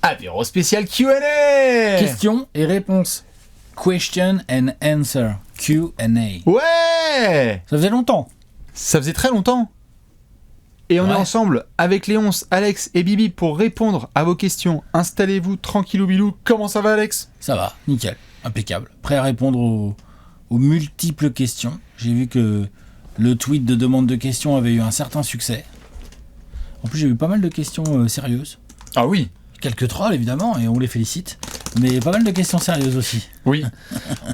apéro spécial Q&A. Questions et réponses. Question and answer. Q&A. Ouais. Ça faisait longtemps. Ça faisait très longtemps. Et on est ensemble avec Léonce, Alex et Bibi pour répondre à vos questions. Installez-vous tranquillou bilou. Comment ça va, Alex ? Ça va, nickel, impeccable. Prêt à répondre aux multiples questions. J'ai vu que le tweet de demande de questions avait eu un certain succès. En plus, j'ai eu pas mal de questions sérieuses. Ah oui. Quelques trolls, évidemment, et on les félicite. Mais pas mal de questions sérieuses aussi. Oui.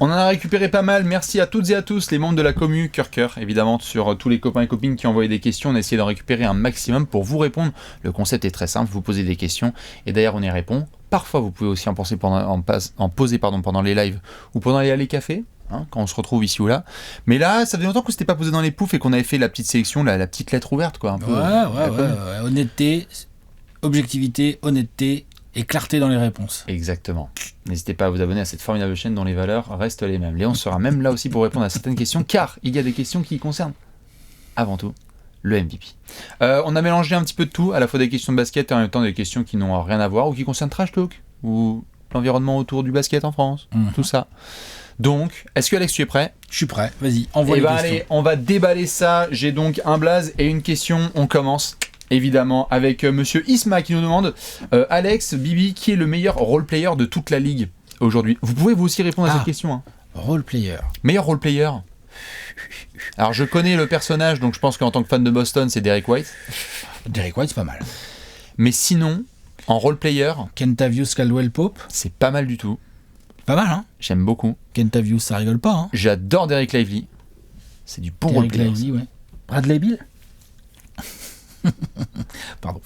On en a récupéré pas mal. Merci à toutes et à tous, les membres de la commu, cœur, évidemment, sur tous les copains et copines qui ont envoyé des questions. On a essayé d'en récupérer un maximum pour vous répondre. Le concept est très simple, vous posez des questions, et d'ailleurs on y répond. Parfois, vous pouvez aussi en poser pendant les lives ou pendant les allées café. Quand on se retrouve ici ou là. Mais là, ça faisait longtemps qu'on s'était pas posé dans les poufs et qu'on avait fait la petite sélection, la petite lettre ouverte, quoi. Un peu, ouais. Honnêteté, objectivité, honnêteté et clarté dans les réponses. Exactement. N'hésitez pas à vous abonner à cette formidable chaîne dont les valeurs restent les mêmes. Léon sera même là aussi pour répondre à certaines questions, car il y a des questions qui concernent, avant tout, le MVP. On a mélangé un petit peu de tout, à la fois des questions de basket et en même temps des questions qui n'ont rien à voir ou qui concernent Trash Talk, ou l'environnement autour du basket en France, tout ça. Donc, est-ce que Alex, tu es prêt ? Je suis prêt, vas-y, envoie les questions. Allez, on va déballer ça. J'ai donc un blaze et une question. On commence évidemment avec monsieur Isma qui nous demande Alex, Bibi, qui est le meilleur role-player de toute la ligue aujourd'hui ? Vous pouvez vous aussi répondre à cette question. Hein. Role-player. Meilleur role-player ? Alors, je connais le personnage, donc je pense qu'en tant que fan de Boston, c'est Derrick White. Derrick White, c'est pas mal. Mais sinon, en role-player... Kentavious Caldwell-Pope. C'est pas mal du tout. Pas mal, hein ? J'aime beaucoup. Kentavious, ça rigole pas, hein ? J'adore Derrick Lively. C'est du bon role-player. Derrick Lively, ouais. Bradley Beal. Pardon.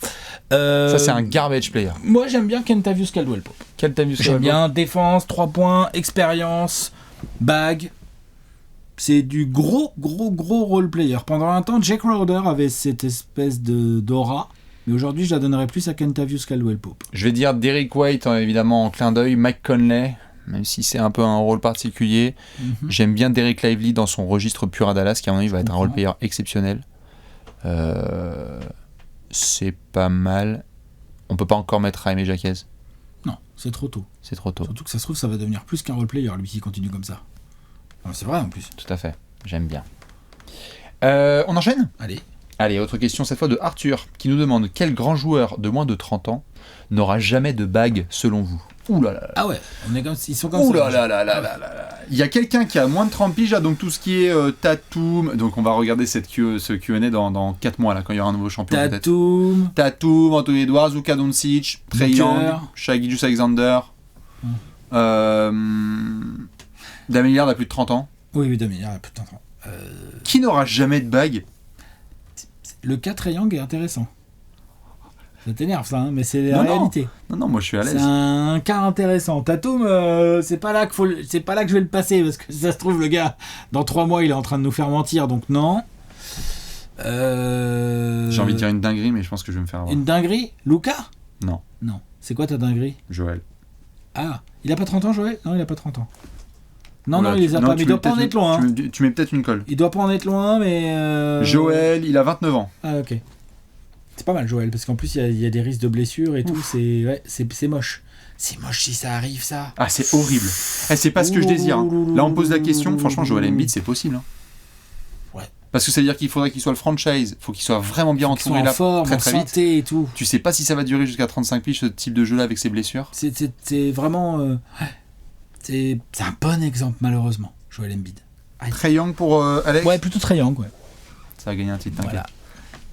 Ça, c'est un garbage player. Moi, j'aime bien Kentavious Caldwell-Pope. J'aime bien défense, 3 points, expérience, bague. C'est du gros role-player. Pendant un temps, Jake Crowder avait cette espèce d'aura. Mais aujourd'hui, je la donnerais plus à Kentavious Caldwell-Pope. Je vais dire Derrick White, évidemment, en clin d'œil. Mike Conley, même si c'est un peu un rôle particulier. J'aime bien Derrick Lively dans son registre pur à Dallas, qui à mon avis va être un role-player exceptionnel. C'est pas mal. On peut pas encore mettre Jaime Jaquez. Non, c'est trop tôt. C'est trop tôt. Surtout que ça se trouve, ça va devenir plus qu'un role-player, lui, s'il continue comme ça. Non, c'est vrai, en plus. Tout à fait. J'aime bien. On enchaîne ? Allez, autre question, cette fois de Arthur, qui nous demande quel grand joueur de moins de 30 ans n'aura jamais de bague selon vous ? Ouh là là. Ah ouais, ils sont comme ça. Ouh là là là là là là. Il y a quelqu'un qui a moins de 30 piges, donc tout ce qui est Tatum, donc on va regarder ce Q&A dans 4 mois, là, quand il y aura un nouveau champion. Tatum, Anthony Edwards, Luka Doncic, Trae Young, Shai Gilgeous-Alexander. Damian Lillard a plus de 30 ans. Oui, Damian Lillard a plus de 30 ans. Qui n'aura jamais de bague ? Le cas Trae Young est intéressant. Ça t'énerve ça, hein, mais c'est la réalité. Non, moi je suis à l'aise. C'est un cas intéressant. Tatum, c'est pas là que je vais le passer, parce que ça se trouve, le gars, dans 3 mois, il est en train de nous faire mentir, donc non. J'ai envie de dire une dinguerie, mais je pense que je vais me faire avoir. Une dinguerie ? Luka ? Non. C'est quoi ta dinguerie ? Joël. Ah, il a pas 30 ans, Joël ? Non, il a pas 30 ans. Non, il les a pas, mais il doit pas en être loin. Tu mets peut-être une colle. Il doit pas en être loin, mais... Joël, il a 29 ans. Ah, ok. C'est pas mal, Joël, parce qu'en plus, il y a des risques de blessures et tout. C'est moche. C'est moche si ça arrive, ça. Ah, c'est horrible. C'est pas ce que je désire. Là, on pose la question. Franchement, Joël Embiid, c'est possible. Ouais. Parce que ça veut dire qu'il faudrait qu'il soit le franchise. Faut qu'il soit vraiment bien entouré là, très très vite. Et tout. Tu sais pas si ça va durer jusqu'à 35 piges, ce type de jeu-là, avec ses blessures. C'est vraiment... C'est un bon exemple, malheureusement, Joël Embiid. Trae Young pour Alex ? Ouais, plutôt Trae Young, ouais. Ça va gagner un titre, t'inquiète. Voilà.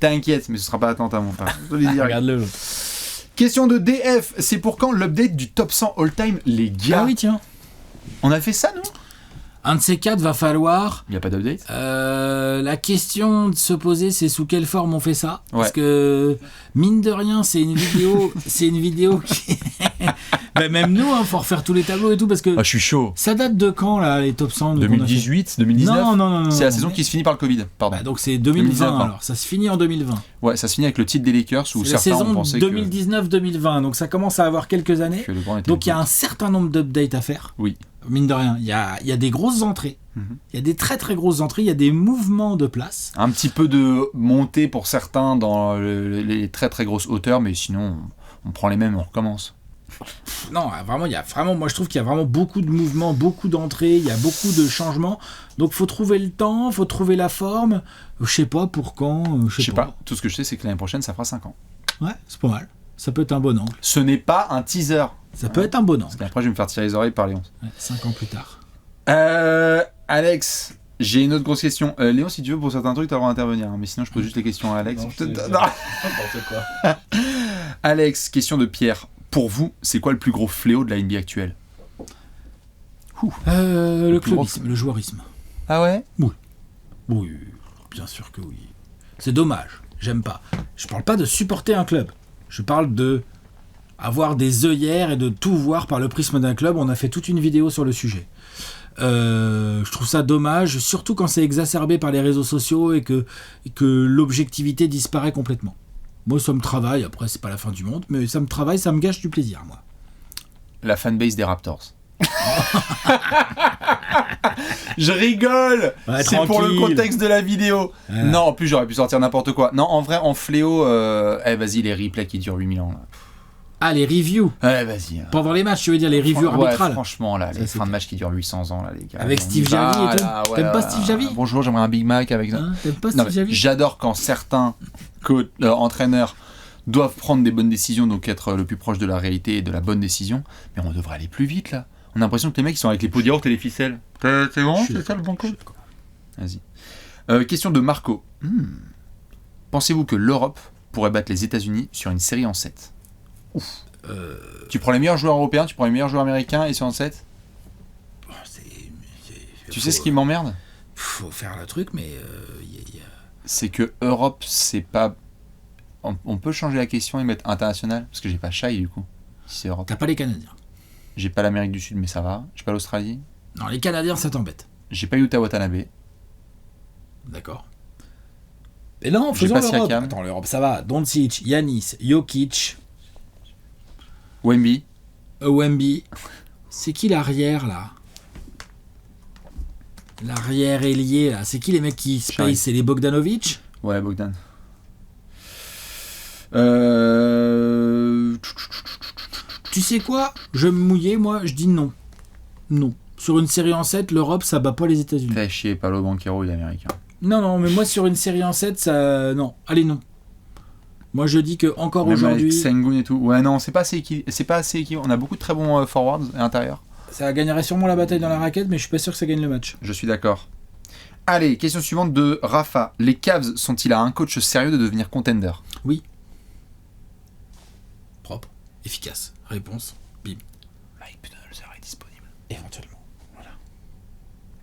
T'inquiète, mais ce sera pas attentat, mon frère. Regarde-le. Question de DF, c'est pour quand l'update du top 100 all-time, les gars ? Ah oui, tiens. On a fait ça, nous ? Un de ces 4 va falloir... Il n'y a pas d'update ? La question de se poser, c'est sous quelle forme on fait ça ? Parce que, mine de rien, c'est une vidéo qui... Ben, même nous, faut refaire tous les tableaux et tout, parce que... je suis chaud. Ça date de quand, là, les top 100 2018, 2019 ? Non. C'est la saison qui se finit par le Covid, pardon. Bah, donc c'est 2020, alors. Ça se finit en 2020. Ouais, ça se finit avec le titre des Lakers, où certains ont pensé que... C'est la saison 2019-2020, donc ça commence à avoir quelques années. Donc il y a un certain nombre d'updates à faire. Oui. Mine de rien, il y a des grosses entrées. Il y a des très très grosses entrées, il y a des mouvements de place. Un petit peu de montée pour certains dans les très très grosses hauteurs, mais sinon, on prend les mêmes et on recommence. Non, vraiment, moi je trouve qu'il y a vraiment beaucoup de mouvements, beaucoup d'entrées, il y a beaucoup de changements. Donc faut trouver le temps, faut trouver la forme. Je sais pas pour quand. Je sais pas. Tout ce que je sais, c'est que l'année prochaine, ça fera 5 ans. Ouais, c'est pas mal. Ça peut être un bon angle. Ce n'est pas un teaser. Ça peut être un bon angle. Parce qu'après, je vais me faire tirer les oreilles par Léon. 5 ans plus tard. Alex, j'ai une autre grosse question. Léon, si tu veux, pour certains trucs, tu vas intervenir. Mais sinon, je pose juste les questions à Alex. Quoi. Alex, question de Pierre. Pour vous, c'est quoi le plus gros fléau de la NBA actuelle? Le clubisme, le joueurisme. Ah ouais? Oui, bien sûr que oui. C'est dommage, j'aime pas. Je parle pas de supporter un club. Je parle de avoir des œillères et de tout voir par le prisme d'un club. On a fait toute une vidéo sur le sujet. Je trouve ça dommage, surtout quand c'est exacerbé par les réseaux sociaux et que l'objectivité disparaît complètement. Moi, ça me travaille, après, c'est pas la fin du monde, mais ça me travaille, ça me gâche du plaisir, moi. La fanbase des Raptors. Je rigole, ouais, c'est pour le contexte de la vidéo. Non, en plus, j'aurais pu sortir n'importe quoi. Non, en vrai, en fléau, vas-y, les replays qui durent 8000 ans. Là. Ah, les reviews. Ouais, vas-y. Pendant les matchs, tu veux dire les reviews arbitrales. Ouais, franchement, là, les fins de match qui durent 800 ans, là, les gars. Avec Steve Javi et tout. T'aimes pas Steve Javi? Bonjour, j'aimerais un Big Mac avec. T'aimes pas Steve Javi? J'adore quand certains entraîneurs doivent prendre des bonnes décisions, donc être le plus proche de la réalité et de la bonne décision. Mais on devrait aller plus vite, là. On a l'impression que les mecs ils sont avec les pots de yaourt et les ficelles. C'est bon? C'est ça le bon coup? Vas-y. Question de Marco. Pensez-vous que l'Europe pourrait battre les États-Unis sur une série en 7? Ouf. Tu prends les meilleurs joueurs européens, tu prends les meilleurs joueurs américains et c'est en 7? Tu sais ce qui m'emmerde? Faut faire le truc, mais... C'est que Europe, c'est pas... On peut changer la question et mettre international? Parce que j'ai pas Shai du coup. Si c'est Europe. T'as pas les Canadiens. J'ai pas l'Amérique du Sud, mais ça va. J'ai pas l'Australie. Non, les Canadiens, ça t'embête. J'ai pas Yuta Watanabe. D'accord. Et non, faisons l'Europe. Attends, l'Europe, ça va. Doncic, Giannis, Jokic... Wemby. C'est qui l'arrière, là? L'arrière ailier, là. C'est qui les mecs qui space? C'est les Bogdanovic? Ouais, Bogdan. Tu sais quoi? Je vais me mouiller, moi, je dis non. Non. Sur une série en 7, l'Europe, ça bat pas les États-Unis. Fais chier, Paolo Banchero, il est américain. Non, mais moi, sur une série en 7, ça... Non. Allez, non. Moi, je dis que encore même aujourd'hui... Avec Sengun et tout. Ouais, non, c'est pas assez équilibré. On a beaucoup de très bons forwards à l'intérieur. Ça gagnerait sûrement la bataille dans la raquette, mais je suis pas sûr que ça gagne le match. Je suis d'accord. Allez, question suivante de Rafa. Les Cavs sont-ils à un coach sérieux de devenir contender? Oui. Propre. Efficace. Réponse. Bim. Mike Budenholzer est disponible. Éventuellement. Voilà.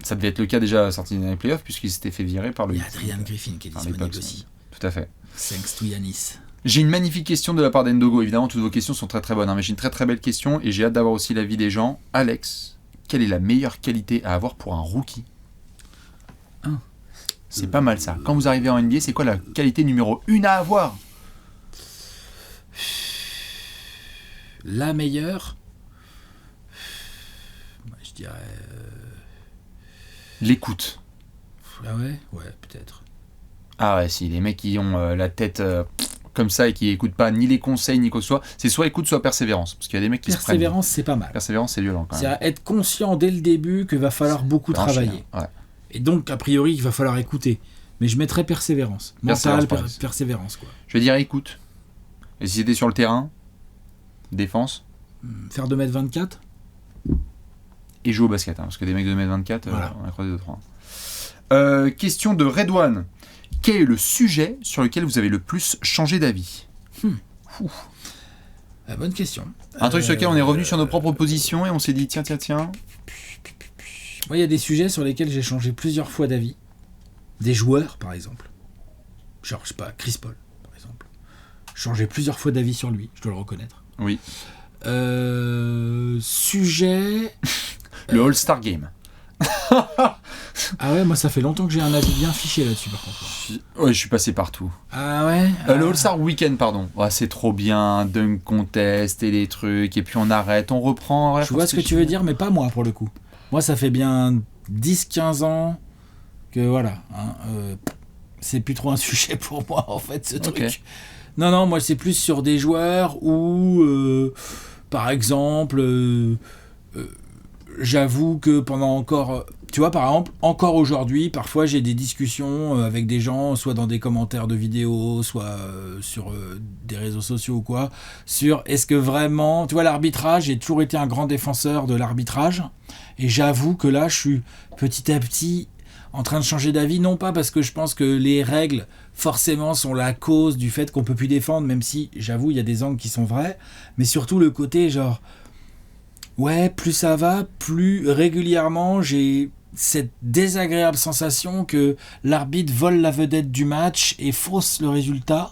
Ça devait être le cas déjà sorti dans les playoffs, puisqu'il s'était fait virer par le... Il y a Adrian Griffin qui est disponible aussi. Tout à fait. Thanks to Giannis. J'ai une magnifique question de la part d'Endogo. Évidemment, toutes vos questions sont très très bonnes, hein, mais j'ai une très très belle question et j'ai hâte d'avoir aussi l'avis des gens. Alex, quelle est la meilleure qualité à avoir pour un rookie? C'est pas mal ça. Quand vous arrivez en NBA, c'est quoi la qualité numéro 1 à avoir? La meilleure, je dirais... L'écoute. Ah ouais? Ouais, peut-être. Ah ouais, si, les mecs qui ont la tête comme ça et qui écoutent pas ni les conseils ni quoi que ce soit, c'est soit écoute, soit persévérance. Parce qu'il y a des mecs qui Persévérance, c'est pas mal. Persévérance, c'est violent quand même. C'est être conscient dès le début qu'il va falloir beaucoup travailler. Ouais. Et donc, a priori, il va falloir écouter. Mais je mettrais persévérance. Mentale, persévérance, quoi. Je vais dire écoute. Et si c'était sur le terrain, défense. Faire 2m24 et jouer au basket, hein, parce que des mecs de 2m24, voilà. On a croisé 2-3. Question de Redouane. Quel est le sujet sur lequel vous avez le plus changé d'avis? Bonne question. Un truc sur lequel on est revenu sur nos propres positions et on s'est dit tiens. Moi, il y a des sujets sur lesquels j'ai changé plusieurs fois d'avis. Des joueurs, par exemple. Genre, je sais pas, Chris Paul, par exemple. J'ai changé plusieurs fois d'avis sur lui, je dois le reconnaître. Oui. Sujet... Le All-Star Game. Ah ouais, moi ça fait longtemps que j'ai un avis bien fiché là-dessus par contre. Ouais, je suis passé partout. Ah ouais Le All-Star Weekend, pardon. Ouais, c'est trop bien, dunk contest et les trucs, et puis on arrête, on reprend. Je vois ce que tu veux dire, mais pas moi pour le coup. Moi ça fait bien 10-15 ans que voilà, c'est plus trop un sujet pour moi en fait ce truc. Non, moi c'est plus sur des joueurs où par exemple, j'avoue que pendant encore... Tu vois, par exemple, encore aujourd'hui, parfois j'ai des discussions avec des gens, soit dans des commentaires de vidéos, soit sur des réseaux sociaux ou quoi, sur est-ce que vraiment... Tu vois, l'arbitrage, j'ai toujours été un grand défenseur de l'arbitrage, et j'avoue que là, je suis petit à petit en train de changer d'avis, non pas parce que je pense que les règles, forcément, sont la cause du fait qu'on peut plus défendre, même si, j'avoue, il y a des angles qui sont vrais, mais surtout le côté, genre... Ouais, plus ça va, plus régulièrement, j'ai... cette désagréable sensation que l'arbitre vole la vedette du match et fausse le résultat,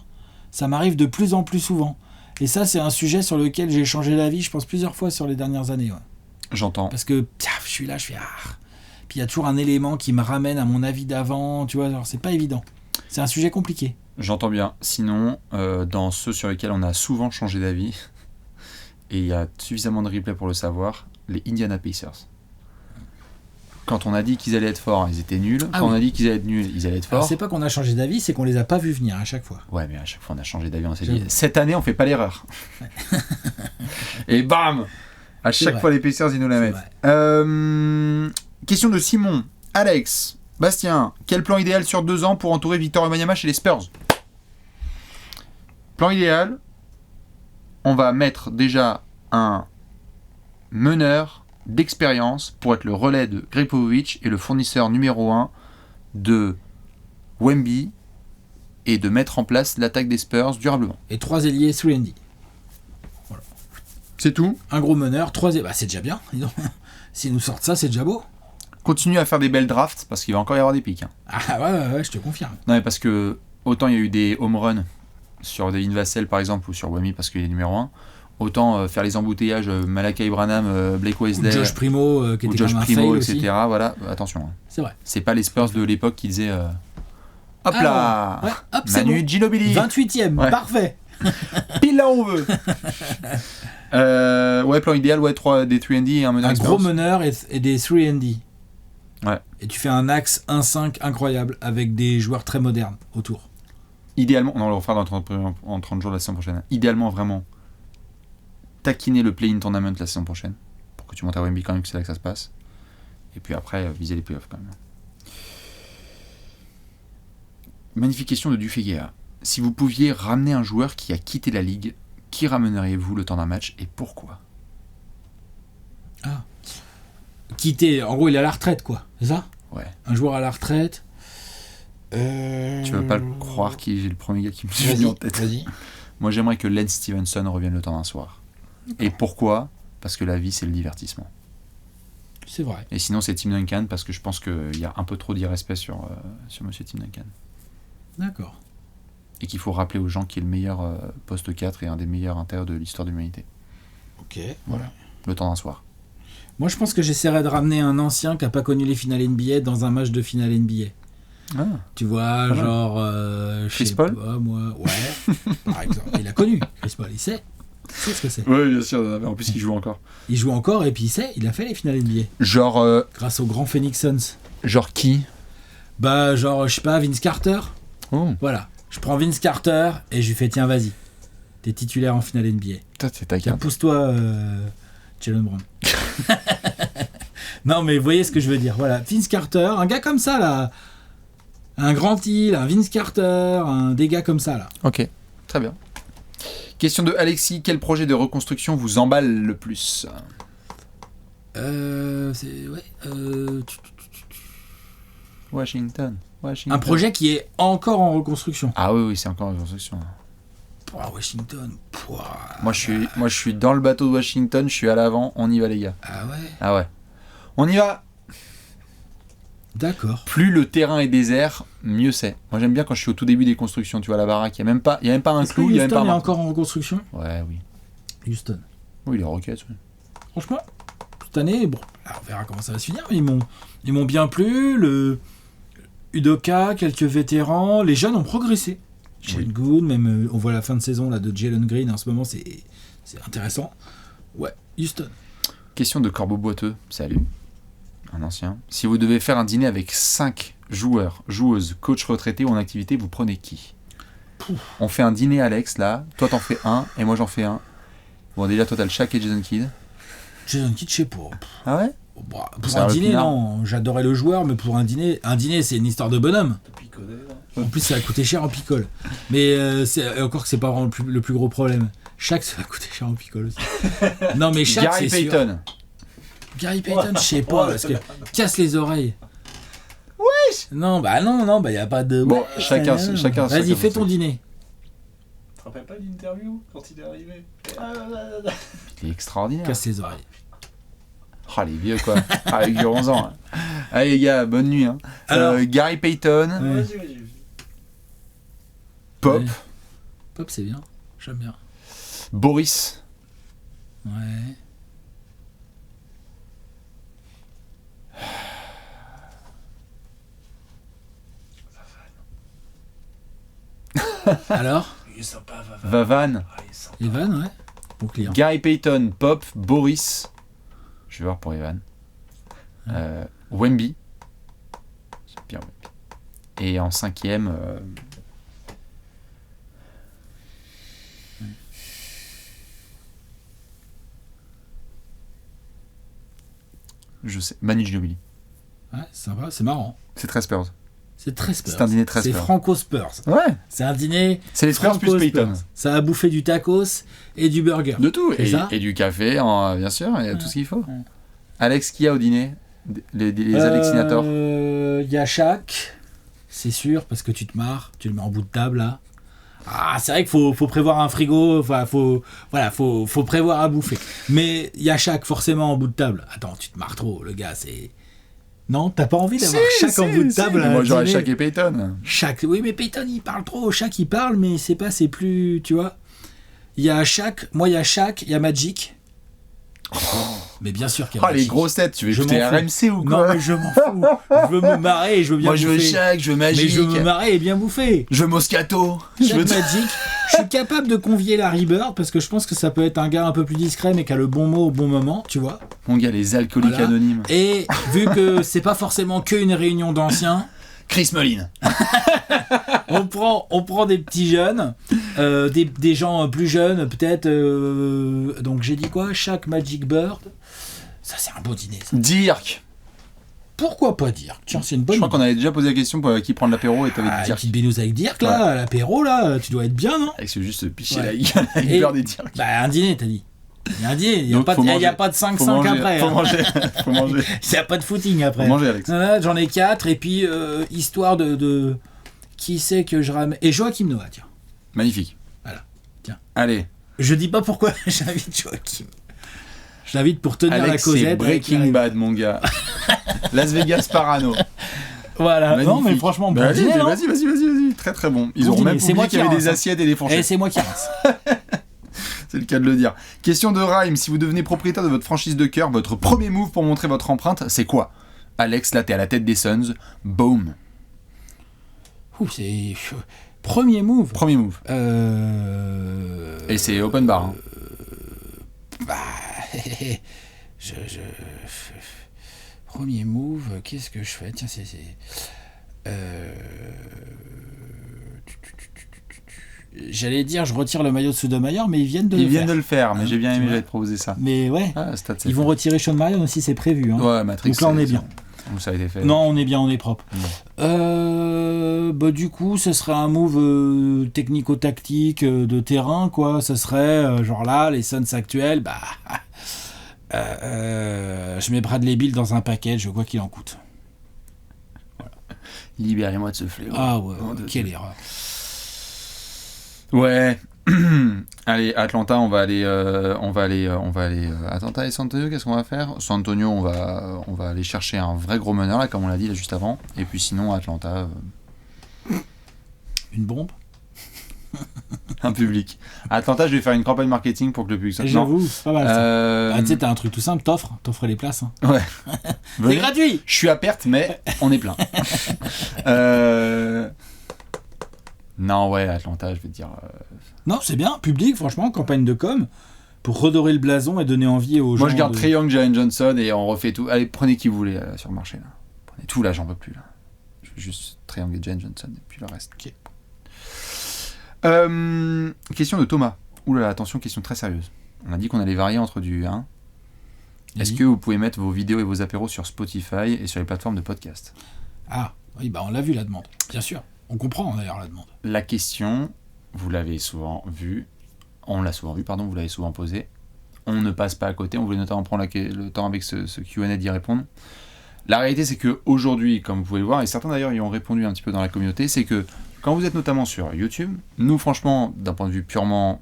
ça m'arrive de plus en plus souvent. Et ça, c'est un sujet sur lequel j'ai changé d'avis, je pense, plusieurs fois sur les dernières années. Ouais. J'entends. Parce que je suis là, je fais... Puis il y a toujours un élément qui me ramène à mon avis d'avant, tu vois, alors c'est pas évident. C'est un sujet compliqué. J'entends bien. Sinon, dans ceux sur lesquels on a souvent changé d'avis, et il y a suffisamment de replays pour le savoir, les Indiana Pacers. Quand on a dit qu'ils allaient être forts, ils étaient nuls. Quand on a dit qu'ils allaient être nuls, ils allaient être forts. Alors, c'est pas qu'on a changé d'avis, c'est qu'on les a pas vus venir à chaque fois. Ouais, mais à chaque fois on a changé d'avis. On s'est dit, cette année on fait pas l'erreur. Ouais. Et bam, à chaque fois les Pacers ils nous la mettent. Question de Simon. Alex, Bastien, quel plan idéal sur 2 ans pour entourer Victor Wembanyama chez les Spurs? Plan idéal, on va mettre déjà un meneur d'expérience pour être le relais de Greg Popovich et le fournisseur numéro 1 de Wemby et de mettre en place l'attaque des Spurs durablement. Et 3 ailiers 3&D. Voilà. C'est tout. Un gros meneur, 3 ailiers. Bah, c'est déjà bien. S'ils nous sortent ça, c'est déjà beau. Continue à faire des belles drafts parce qu'il va encore y avoir des pics. Hein. Ah ouais, je te confirme. Non, mais parce que autant il y a eu des home runs sur Devin Vassell par exemple ou sur Wemby parce qu'il est numéro 1. Autant faire les embouteillages Malakai Branham, Blake Wesley, Josh Primo, qui était Josh comme un Primo, fail etc. Aussi. Voilà, attention. Hein. C'est vrai. C'est pas les Spurs de l'époque qui disaient hop là, ouais, hop, Manu Ginobili, 28e, ouais. Parfait. Pile là où on veut. Ouais, plan idéal, ouais, 3 des 3&D et un meneur. Un gros meneur et des 3&D. Ouais. Et tu fais un axe 1-5 incroyable avec des joueurs très modernes autour. Idéalement, on va le refaire en 30 jours la saison prochaine. Idéalement, vraiment, taquiner le play-in tournament la saison prochaine pour que tu montes à Wemby quand même, que c'est là que ça se passe. Et puis après, viser les playoffs quand même. Magnifique question de Dufeguea. Si vous pouviez ramener un joueur qui a quitté la ligue, qui ramèneriez-vous le temps d'un match et pourquoi? Quitter, en gros, il est à la retraite, quoi. C'est ça? Ouais. Un joueur à la retraite. Tu vas pas le croire qui j'ai le premier gars qui me vient en tête. Vas-y. Moi, j'aimerais que Lance Stevenson revienne le temps d'un soir. Et pourquoi? Parce que la vie, c'est le divertissement. C'est vrai. Et sinon, c'est Tim Duncan, parce que je pense qu'il y a un peu trop d'irrespect sur monsieur Tim Duncan. D'accord. Et qu'il faut rappeler aux gens qu'il est le meilleur poste 4 et un des meilleurs intérieurs de l'histoire de l'humanité. Ok. Voilà. Le temps d'un soir. Moi, je pense que j'essaierais de ramener un ancien qui n'a pas connu les finales NBA dans un match de finale NBA. Ah. Tu vois, genre... Chris Paul pas, moi. Ouais, par exemple. Il a connu, Chris Paul, il sait. Il sait ce que c'est. Oui, bien sûr. En plus, il joue encore. Il joue encore et puis il sait, il a fait les finales NBA. Genre... grâce au grand Phoenix Suns. Genre qui? Bah, genre, je sais pas, Vince Carter. Oh. Voilà. Je prends Vince Carter et je lui fais, tiens, vas-y. T'es titulaire en finale NBA. Toi, c'est ta carte. Pousse-toi, Jalen Brown. Non, mais vous voyez ce que je veux dire. Voilà, Vince Carter, un gars comme ça, là. Un Grant Hill, un Vince Carter, des gars comme ça, là. Ok, très bien. Question de Alexis, quel projet de reconstruction vous emballe le plus? Washington. Un projet qui est encore en reconstruction. Ah oui, c'est encore en reconstruction. Washington. Moi, je suis dans le bateau de Washington, je suis à l'avant, on y va les gars. Ah ouais. On y va. D'accord. Plus le terrain est désert, mieux c'est. Moi j'aime bien quand je suis au tout début des constructions, tu vois la baraque, il y a même pas un clou, il y a même pas un. Houston est encore en reconstruction. Ouais, oui. Houston. Oui, les Rockets. Oui. Franchement, cette année, bon, là, on verra comment ça va se finir, mais ils m'ont bien plu. Le Udoka, quelques vétérans, les jeunes ont progressé. Jalen Good, même on voit la fin de saison là de Jalen Green en ce moment, c'est intéressant. Ouais, Houston. Question de Corbeau Boiteux. Salut. Un ancien. Si vous devez faire un dîner avec 5 joueurs, joueuses, coachs retraités ou en activité, vous prenez qui? On fait un dîner, Alex, là. Toi, t'en fais un et moi, j'en fais un. Bon, déjà, toi, t'as le Shaq et Jason Kidd. Jason Kidd, je sais pas. Ah ouais? Bah, pour un dîner, non. J'adorais le joueur, mais pour un dîner, c'est une histoire de bonhomme. En plus, ça a coûté cher en picole. Mais encore que c'est pas vraiment le plus gros problème. Shaq, ça va coûter cher en picole aussi. Non, mais Shaq, Gary c'est Payton. sûr. Gary Payton, je sais pas, parce que casse les oreilles. Wesh. Non, y a pas de. Bon, chacun. Vas-y, fais ton dîner. Tu te rappelles pas d'interview quand il est arrivé? Il est extraordinaire. Casse les oreilles. Ah, les vieux, quoi. Avec du 11 ans. Allez, les gars, bonne nuit. Hein. Alors, Gary Payton. Vas-y. Pop. Ouais. Pop, c'est bien. J'aime bien. Boris. Ouais. Alors Il est sympa, Vavan. Evan, ouais. Bon client. Gary Payton, Pop, Boris. Je vais voir pour Evan. Wemby. C'est bien Wemby. Et en 5e... Je sais. Manu Ginobili. Ouais, c'est sympa, c'est marrant. C'est très Spurs. C'est très Spurs. C'est un dîner très C'est Spurs. Franco-Spurs. Ouais. C'est un dîner. C'est les Spurs plus Payton. Ça a bouffé du tacos et du burger. De tout. Ça Et du café, bien sûr. Il y a tout ce qu'il faut. Ouais. Alex, qui a au dîner? Les Alexinators. Il y a Shaq, c'est sûr, parce que tu te marres, tu le mets en bout de table là. Ah, c'est vrai qu'il faut prévoir un frigo, enfin, faut prévoir à bouffer. Mais il y a Shaq forcément en bout de table. Attends, tu te marres trop, le gars, c'est. Non, t'as pas envie d'avoir Shaq en bout de table. Moi j'aurais Shaq et Payton. Shaq, oui, mais Payton il parle trop. Shaq il parle, mais c'est plus, tu vois. Il y a Shaq, il y a Magic. Mais bien sûr qu'il y a les grosses têtes, tu veux écouter RMC ou quoi? Non, mais je m'en fous. Je veux me marrer et je veux bien bouffer. Moi je veux Shaq, je veux Magic. Mais je veux me marrer et bien bouffer. Je veux Moscato. Je veux Magic. Je suis capable de convier Larry Bird parce que je pense que ça peut être un gars un peu plus discret mais qui a le bon mot au bon moment, tu vois. Mon gars, les alcooliques anonymes. Et vu que c'est pas forcément qu'une réunion d'anciens, Chris Mullin. on prend des petits jeunes, des gens plus jeunes, peut-être. Donc j'ai dit quoi? Shaq, Magic, Bird. Ça, c'est un beau dîner. Ça. Dirk. Pourquoi pas Dirk? Tiens, c'est une bonne. Je crois qu'on avait déjà posé la question pour qui prendre l'apéro et t'avais dit Dirk. Petite binouze avec Dirk, là, à l'apéro, là, tu dois être bien, non? Avec juste picher la gueule avec Bird et Dirk. Bah, un dîner, t'as dit. Il y a un dîner, il n'y a pas de 5-5 après. Faut manger. Faut manger. Il n'y a pas de footing après. Faut manger, Alex. J'en ai 4, et puis, histoire de. Qui c'est que je ramène? Et Joachim Noah, tiens. Magnifique. Voilà, tiens. Allez. Je dis pas pourquoi j'invite Joachim. Je l'invite pour tenir Alex, la causette. c'est Breaking Bad, mon gars. Las Vegas Parano. Voilà. Magnifique. Non, mais franchement, bon allez, dîner, non? vas-y. Très très bon. Ils auront même oublié qu'il y avait des assiettes et des fourchettes. Et c'est moi qui reste. C'est le cas de le dire. Question de Rhyme, si vous devenez propriétaire de votre franchise de cœur, votre premier move pour montrer votre empreinte, c'est quoi? Alex, là t'es à la tête des Suns. Boom. C'est... Premier move. Premier move. Et c'est open bar. Hein. Premier move, qu'est-ce que je fais? Tiens, j'allais dire, je retire le maillot de Sotomayor, mais ils viennent de le faire, mais j'ai bien aimé, j'allais te proposer ça. Mais ouais, ils vont retirer Sean Marion aussi, c'est prévu. Hein. Ouais, Matrix. Donc là, on est bien. Ça a été fait. Non, on est bien, on est propre. Ouais. Du coup, ce serait un move technico-tactique de terrain, quoi. Ce serait, genre là, les Suns actuels, je mets Bradley Beal dans un package, je vois qu'il en coûte. Voilà. Libérez-moi de ce fléau. Ah ouais, quelle erreur. Ouais. Allez, Atlanta, on va aller Atlanta et San Antonio, qu'est-ce qu'on va faire? San Antonio, on va aller chercher un vrai gros meneur là, comme on l'a dit là juste avant. Et puis sinon, Atlanta, une bombe. Un public. Atlanta, je vais faire une campagne marketing pour que le public soit. J'avoue, c'est pas mal ça. Tu sais, t'as un truc tout simple, t'offres les places. Hein. Ouais. C'est gratuit. Je suis à perte, mais on est plein. Non, ouais, Atlanta, je vais te dire. Non, c'est bien, public, franchement, campagne de com pour redorer le blason et donner envie aux gens. Moi, je garde Trae Young, Jalen Johnson et on refait tout. Allez, prenez qui vous voulez sur le marché là. Prenez tout là, j'en peux plus là. Je veux juste Trae Young et Jalen Johnson et puis le reste. Ok. Question de Thomas. Ouh là là, attention, question très sérieuse. On a dit qu'on allait varier entre du... Est-ce que vous pouvez mettre vos vidéos et vos apéros sur Spotify et sur les plateformes de podcast ? Ah, oui, on l'a vu la demande, bien sûr. On comprend d'ailleurs la demande. La question, vous l'avez souvent vue, vous l'avez souvent posée. On ne passe pas à côté, on voulait notamment prendre le temps avec ce Q&A d'y répondre. La réalité, c'est qu'aujourd'hui, comme vous pouvez le voir, et certains d'ailleurs y ont répondu un petit peu dans la communauté, c'est que quand vous êtes notamment sur YouTube, nous franchement, d'un point de vue purement,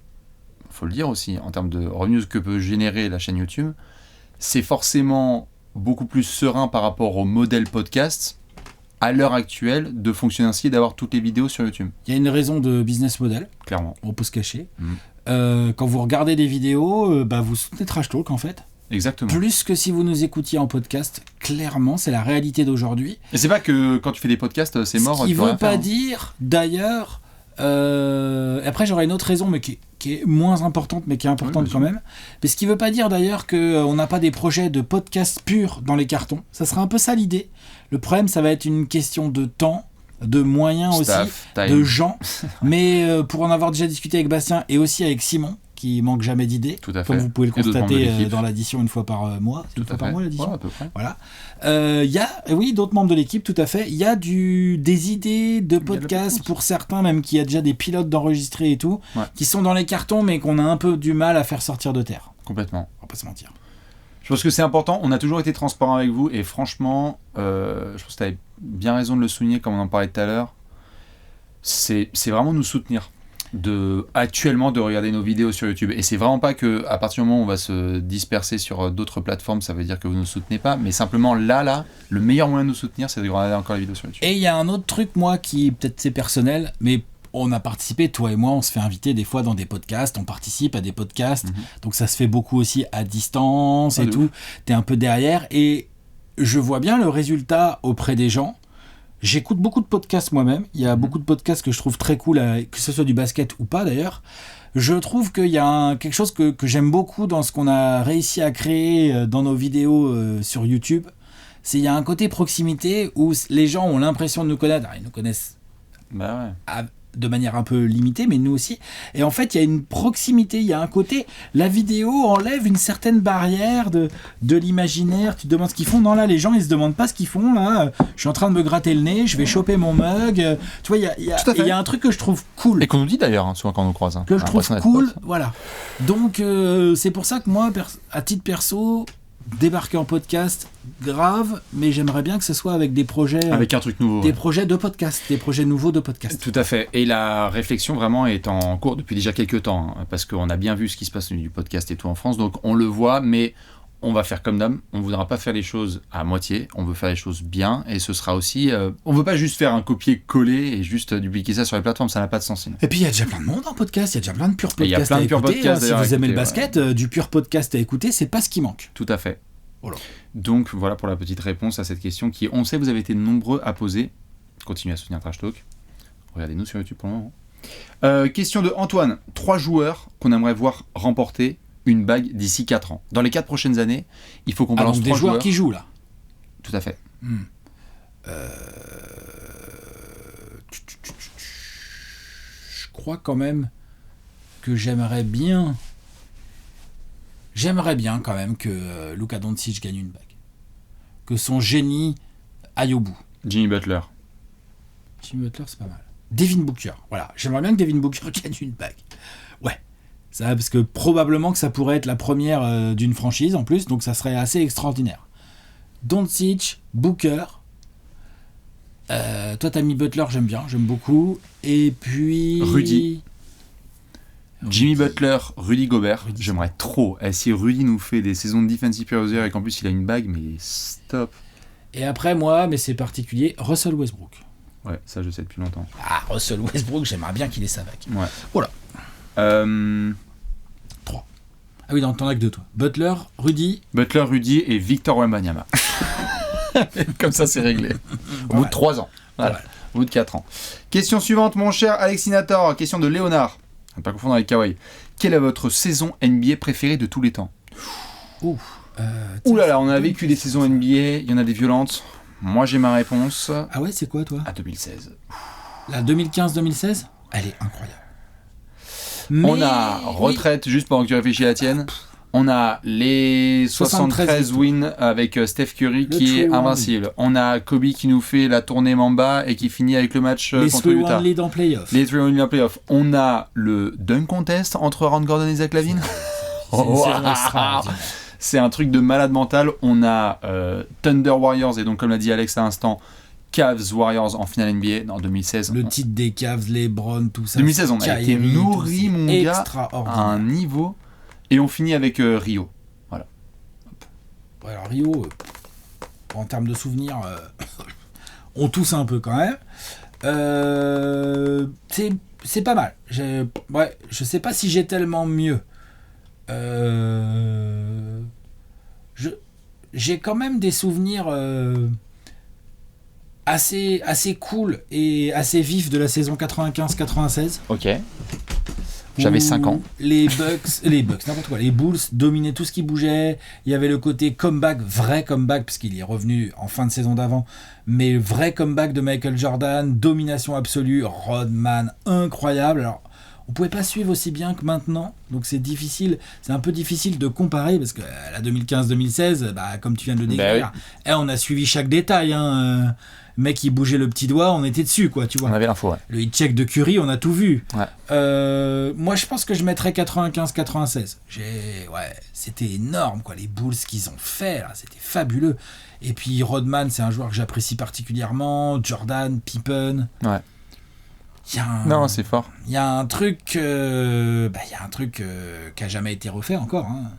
faut le dire aussi, en termes de revenus que peut générer la chaîne YouTube, c'est forcément beaucoup plus serein par rapport au modèle podcast à l'heure actuelle de fonctionner ainsi et d'avoir toutes les vidéos sur YouTube. Il y a une raison de business model. Clairement. On peut se cacher. Quand vous regardez des vidéos, vous soutenez Trash Talk en fait. Exactement. Plus que si vous nous écoutiez en podcast, clairement, c'est la réalité d'aujourd'hui. Et c'est pas que quand tu fais des podcasts, c'est mort. Ce qui ne veut pas dire, d'ailleurs, après j'aurais une autre raison, mais qui est moins importante, mais qui est importante quand même. Mais ce qui ne veut pas dire d'ailleurs qu'on n'a pas des projets de podcast purs dans les cartons. Ça sera un peu ça l'idée. Le problème, ça va être une question de temps, de moyens Staff, aussi, time. de gens. Mais pour en avoir déjà discuté avec Bastien et aussi avec Simon, qui manque jamais d'idées, comme vous pouvez le constater dans l'addition une fois par mois. Tout à fait. L'addition. Ouais, à peu près. Voilà. Il y a, d'autres membres de l'équipe, tout à fait. Il y a des idées de podcasts pour certains, même qui a déjà des pilotes d'enregistrer et tout, qui sont dans les cartons, mais qu'on a un peu du mal à faire sortir de terre. Complètement. On va pas se mentir. Je pense que c'est important. On a toujours été transparent avec vous et franchement, je pense que tu avais bien raison de le souligner, comme on en parlait tout à l'heure. C'est vraiment nous soutenir. Actuellement de regarder nos vidéos sur YouTube, et c'est vraiment pas que à partir du moment où on va se disperser sur d'autres plateformes ça veut dire que vous ne nous soutenez pas, mais simplement là le meilleur moyen de nous soutenir c'est de regarder encore les vidéos sur YouTube. Et il y a un autre truc, moi, qui peut-être c'est personnel, mais on a participé, toi et moi, on se fait inviter des fois dans des podcasts, on participe à des podcasts, donc ça se fait beaucoup aussi à distance et tout, t'es un peu derrière, et je vois bien le résultat auprès des gens. J'écoute beaucoup de podcasts moi-même. Il y a beaucoup de podcasts que je trouve très cool, que ce soit du basket ou pas d'ailleurs. Je trouve qu'il y a quelque chose que j'aime beaucoup dans ce qu'on a réussi à créer dans nos vidéos sur YouTube. Il y a un côté proximité où les gens ont l'impression de nous connaître. Alors, ils nous connaissent de manière un peu limitée, mais nous aussi. Et en fait, il y a une proximité, il y a un côté... La vidéo enlève une certaine barrière de l'imaginaire. Tu te demandes ce qu'ils font. Non, là, les gens, ils se demandent pas ce qu'ils font. Là, je suis en train de me gratter le nez, je vais choper mon mug. Tu vois, il y a un truc que je trouve cool. Et qu'on nous dit d'ailleurs, souvent quand on nous croise. Que je trouve cool, voilà. Donc, c'est pour ça que moi, à titre perso... débarquer en podcast, grave, mais j'aimerais bien que ce soit avec des projets... Avec un truc nouveau. Des projets de podcast, des projets nouveaux de podcast. Tout à fait. Et la réflexion vraiment est en cours depuis déjà quelques temps, parce qu'on a bien vu ce qui se passe du podcast et tout en France, donc on le voit, mais on va faire comme d'hab, on ne voudra pas faire les choses à moitié, on veut faire les choses bien, et ce sera aussi... on ne veut pas juste faire un copier-coller et juste dupliquer ça sur les plateformes, ça n'a pas de sens. Sinon. Et puis il y a déjà plein de monde en podcast, il y a déjà plein de purs podcasts il y a plein de purs podcasts si vous aimez le basket, du pur podcast à écouter, c'est pas ce qui manque. Tout à fait. Voilà. Donc voilà pour la petite réponse à cette question qui, on sait, vous avez été nombreux à poser. Continuez à soutenir Trash Talk. Regardez-nous sur YouTube pour le moment. Question de Antoine. 3 joueurs qu'on aimerait voir remporter une bague d'ici 4 ans. Dans les 4 prochaines années, il faut qu'on balance 3 des joueurs qui jouent là. Tout à fait. Je crois quand même que j'aimerais bien quand même que Luka Doncic gagne une bague. Que son génie aille au bout. Jimmy Butler. Jimmy Butler, c'est pas mal. Devin Booker, voilà. J'aimerais bien que Devin Booker gagne une bague. Ouais. Ça, parce que probablement que ça pourrait être la première d'une franchise en plus, donc ça serait assez extraordinaire. Doncic, Booker. Toi, t'as mis Butler, j'aime beaucoup. Et puis... Rudy. Jimmy Butler, Rudy Gobert, j'aimerais trop. Si Rudy nous fait des saisons de Defensive Player of the Year et qu'en plus il a une bague, mais stop. Et après moi, mais c'est particulier, Russell Westbrook. Ouais, ça je sais depuis longtemps. Ah, Russell Westbrook, j'aimerais bien qu'il ait sa bague. Ouais. Voilà. 3. Ah oui, t'en as que 2 toi. Butler, Rudy et Victor Wembanyama. Comme ça c'est réglé. Au bout de 3 ans. Voilà. Au bout de 4 ans. Question suivante, mon cher Alexinator. Question de Léonard. Ne pas confondre avec Kawhi. Quelle est votre saison NBA préférée de tous les temps ? Ouh là là, on a vécu des saisons NBA, il y en a des violentes. Moi j'ai ma réponse. Ah ouais, c'est quoi toi ? À 2016. La 2015-2016 ? Elle est incroyable. On a retraite, juste pendant que tu réfléchis à la tienne. On a les 73 wins avec Steph Curry qui est invincible. On a Kobe qui nous fait la tournée Mamba et qui finit avec le match contre Utah. Les 3-1 lead Les 3-1 lead en playoff. On a le dunk contest entre Aaron Gordon et Zach LaVine. C'est un truc de malade mental. On a Thunder Warriors et donc comme l'a dit Alex à l'instant, Cavs Warriors en finale NBA en 2016. Le titre des Cavs, LeBron, tout ça. 2016, on a été nourri, mon gars, à un niveau. Et on finit avec Rio. Voilà. Ouais, alors Rio, en termes de souvenirs, on tousse un peu quand même. C'est pas mal. Je sais pas si j'ai tellement mieux. J'ai quand même des souvenirs assez cool et assez vifs de la saison 95-96. Ok. J'avais 5 ans. Les Bucks, n'importe quoi. Les Bulls dominaient tout ce qui bougeait. Il y avait le côté comeback, vrai comeback, parce qu'il est revenu en fin de saison d'avant, mais vrai comeback de Michael Jordan, domination absolue, Rodman, incroyable. Alors, on pouvait pas suivre aussi bien que maintenant, donc c'est un peu difficile de comparer, parce que la 2015-2016, comme tu viens de le décrire, on a suivi chaque détail, hein. Mec qui bougeait le petit doigt, on était dessus, quoi, tu vois. On avait l'info, ouais. Le hit-check de Curry, on a tout vu. Ouais. Moi, je pense que je mettrais 95-96. C'était énorme, quoi. Les Bulls qu'ils ont fait, là, c'était fabuleux. Et puis Rodman, c'est un joueur que j'apprécie particulièrement. Jordan, Pippen. Ouais. Non, c'est fort. Il y a un truc, qui a jamais été refait encore. Hein.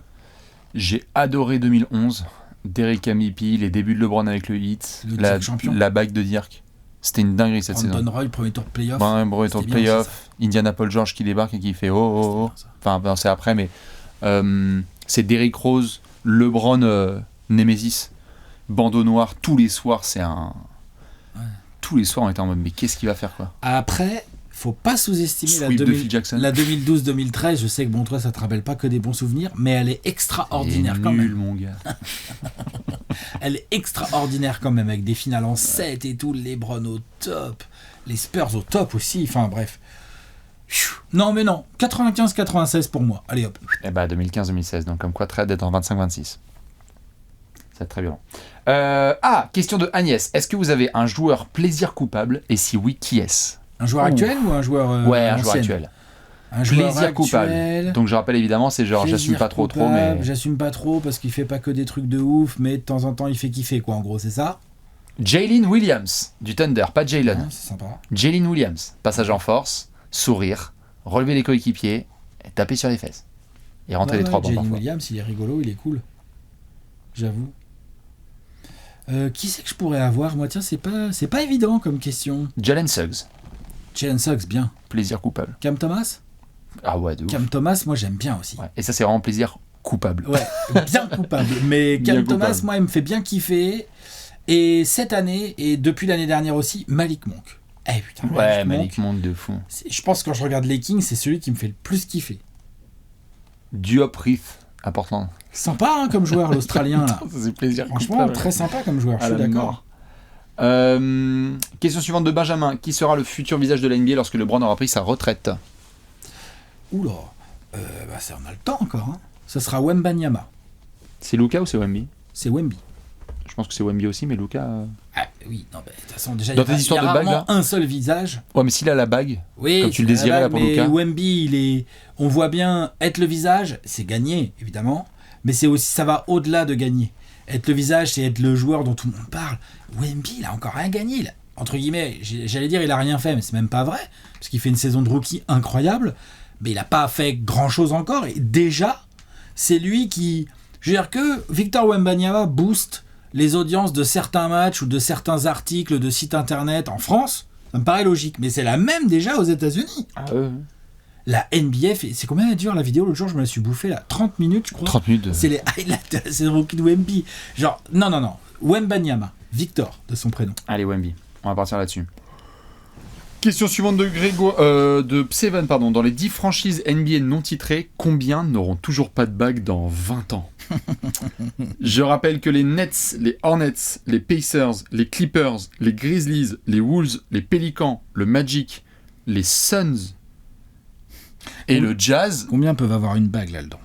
J'ai adoré 2011. Derrick MVP, les débuts de LeBron avec le Heat, la bague de Dirk. C'était une dinguerie cette saison. Brandon Roy, premier tour de playoff. Premier tour de playoff. Indiana Paul George qui débarque et qui fait oh. Enfin, c'est après, mais c'est Derrick Rose, LeBron Nemesis, bandeau noir, tous les soirs, tous les soirs on était en mode mais qu'est-ce qu'il va faire, quoi. Après, faut pas sous-estimer la 2012-2013. Je sais que toi ça te rappelle pas que des bons souvenirs, mais elle est extraordinaire quand même. Mon gars. Elle est extraordinaire quand même, avec des finales en 7 et tout, LeBron au top, les Spurs au top aussi, enfin bref. Non, 95-96 pour moi. Allez hop. 2015-2016, donc comme quoi trade d'être en 25-26. C'est très violent. Question de Agnès. Est-ce que vous avez un joueur plaisir coupable, et si oui, qui est-ce? Un joueur actuel ou un joueur un joueur actuel. Un joueur plaisir coupable. Donc je rappelle évidemment, c'est genre j'assume pas trop, mais j'assume pas trop parce qu'il fait pas que des trucs de ouf, mais de temps en temps il fait kiffer, quoi, en gros, c'est ça. Jalen Williams du Thunder, pas Jalen. Ouais, c'est sympa. Jalen Williams, passage en force, sourire, relever les coéquipiers, et taper sur les fesses et rentrer les 3 points. Jalen Williams, il est rigolo, il est cool. J'avoue. Qui c'est que je pourrais avoir, moi? Tiens, c'est pas évident comme question. Jalen Suggs. Jalen Suggs, bien. Plaisir coupable. Cam Thomas? Ah ouais, de ouf. Cam Thomas, moi j'aime bien aussi. Ouais. Et ça, c'est vraiment plaisir coupable. Ouais, bien coupable. Mais Cam Thomas, moi, il me fait bien kiffer. Et cette année, et depuis l'année dernière aussi, Malik Monk. Putain, Malik Monk de fou. Je pense que quand je regarde les Kings, c'est celui qui me fait le plus kiffer. Diop Reef à Portland. Sympa, hein, comme joueur, l'Australien, là. C'est plaisir franchement, coupable. très sympa comme joueur, je suis d'accord. Question suivante de Benjamin. Qui sera le futur visage de la NBA lorsque LeBron aura pris sa retraite? Oula, ça, on a le temps encore. Hein. Ça sera Wembanyama. C'est Luka ou c'est Wemby? C'est Wemby. Je pense que c'est Wemby aussi, mais Luka. Oui, non, de toute façon, déjà, dans tes histoires de bague, là, un seul visage. Ouais, mais s'il a la bague, oui, comme tu le désirais là pour mais Luka. Wemby, on voit bien être le visage, c'est gagner, évidemment, mais c'est aussi, ça va au-delà de gagner. Être le visage, c'est être le joueur dont tout le monde parle. Wemby, il a encore rien gagné. Là. Entre guillemets, j'allais dire il a rien fait, mais c'est même pas vrai, parce qu'il fait une saison de rookie incroyable, mais il a pas fait grand-chose encore, et déjà, c'est lui qui... Je veux dire que Victor Wembanyama booste les audiences de certains matchs ou de certains articles de sites internet en France, ça me paraît logique, mais c'est la même déjà aux États-Unis. La NBA, c'est combien elle dure la vidéo? L'autre jour, je me la suis bouffée là, 30 minutes, je crois. 30 minutes. C'est les highlights de la saison rookie de Wemby. Genre, non. Wembanyama, Victor, de son prénom. Allez, Wemby, on va partir là-dessus. Question suivante de de Seven, pardon. Dans les 10 franchises NBA non titrées, combien n'auront toujours pas de bague dans 20 ans? Je rappelle que les Nets, les Hornets, les Pacers, les Clippers, les Grizzlies, les Wolves, les Pelicans, le Magic, les Suns Et le Jazz... Combien peuvent avoir une bague là-dedans?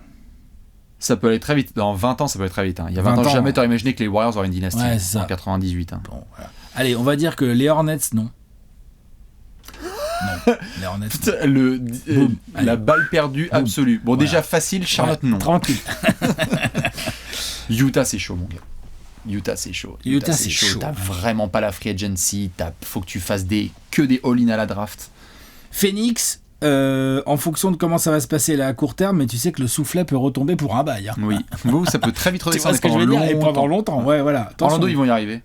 Ça peut aller très vite. Dans 20 ans, ça peut aller très vite. Hein. Il y a 20 ans, jamais t'aurais imaginé que les Warriors auraient une dynastie en 98. Hein. Bon, voilà. Allez, on va dire que les Hornets, non. Non, les Hornets. Putain, la balle perdue absolue. Bon, voilà. Déjà facile, Charlotte, non. Tranquille. Utah, c'est chaud, mon gars. Utah, c'est chaud. T'as vraiment pas la free agency. Faut que tu fasses que des all-in à la draft. Phoenix... en fonction de comment ça va se passer là à court terme, mais tu sais que le soufflet peut retomber pour un bail. Hein. Oui, ça peut très vite redescendre. C'est ce que je veux dire, et pendant longtemps. Ouais, voilà. Orlando, ils vont y arriver.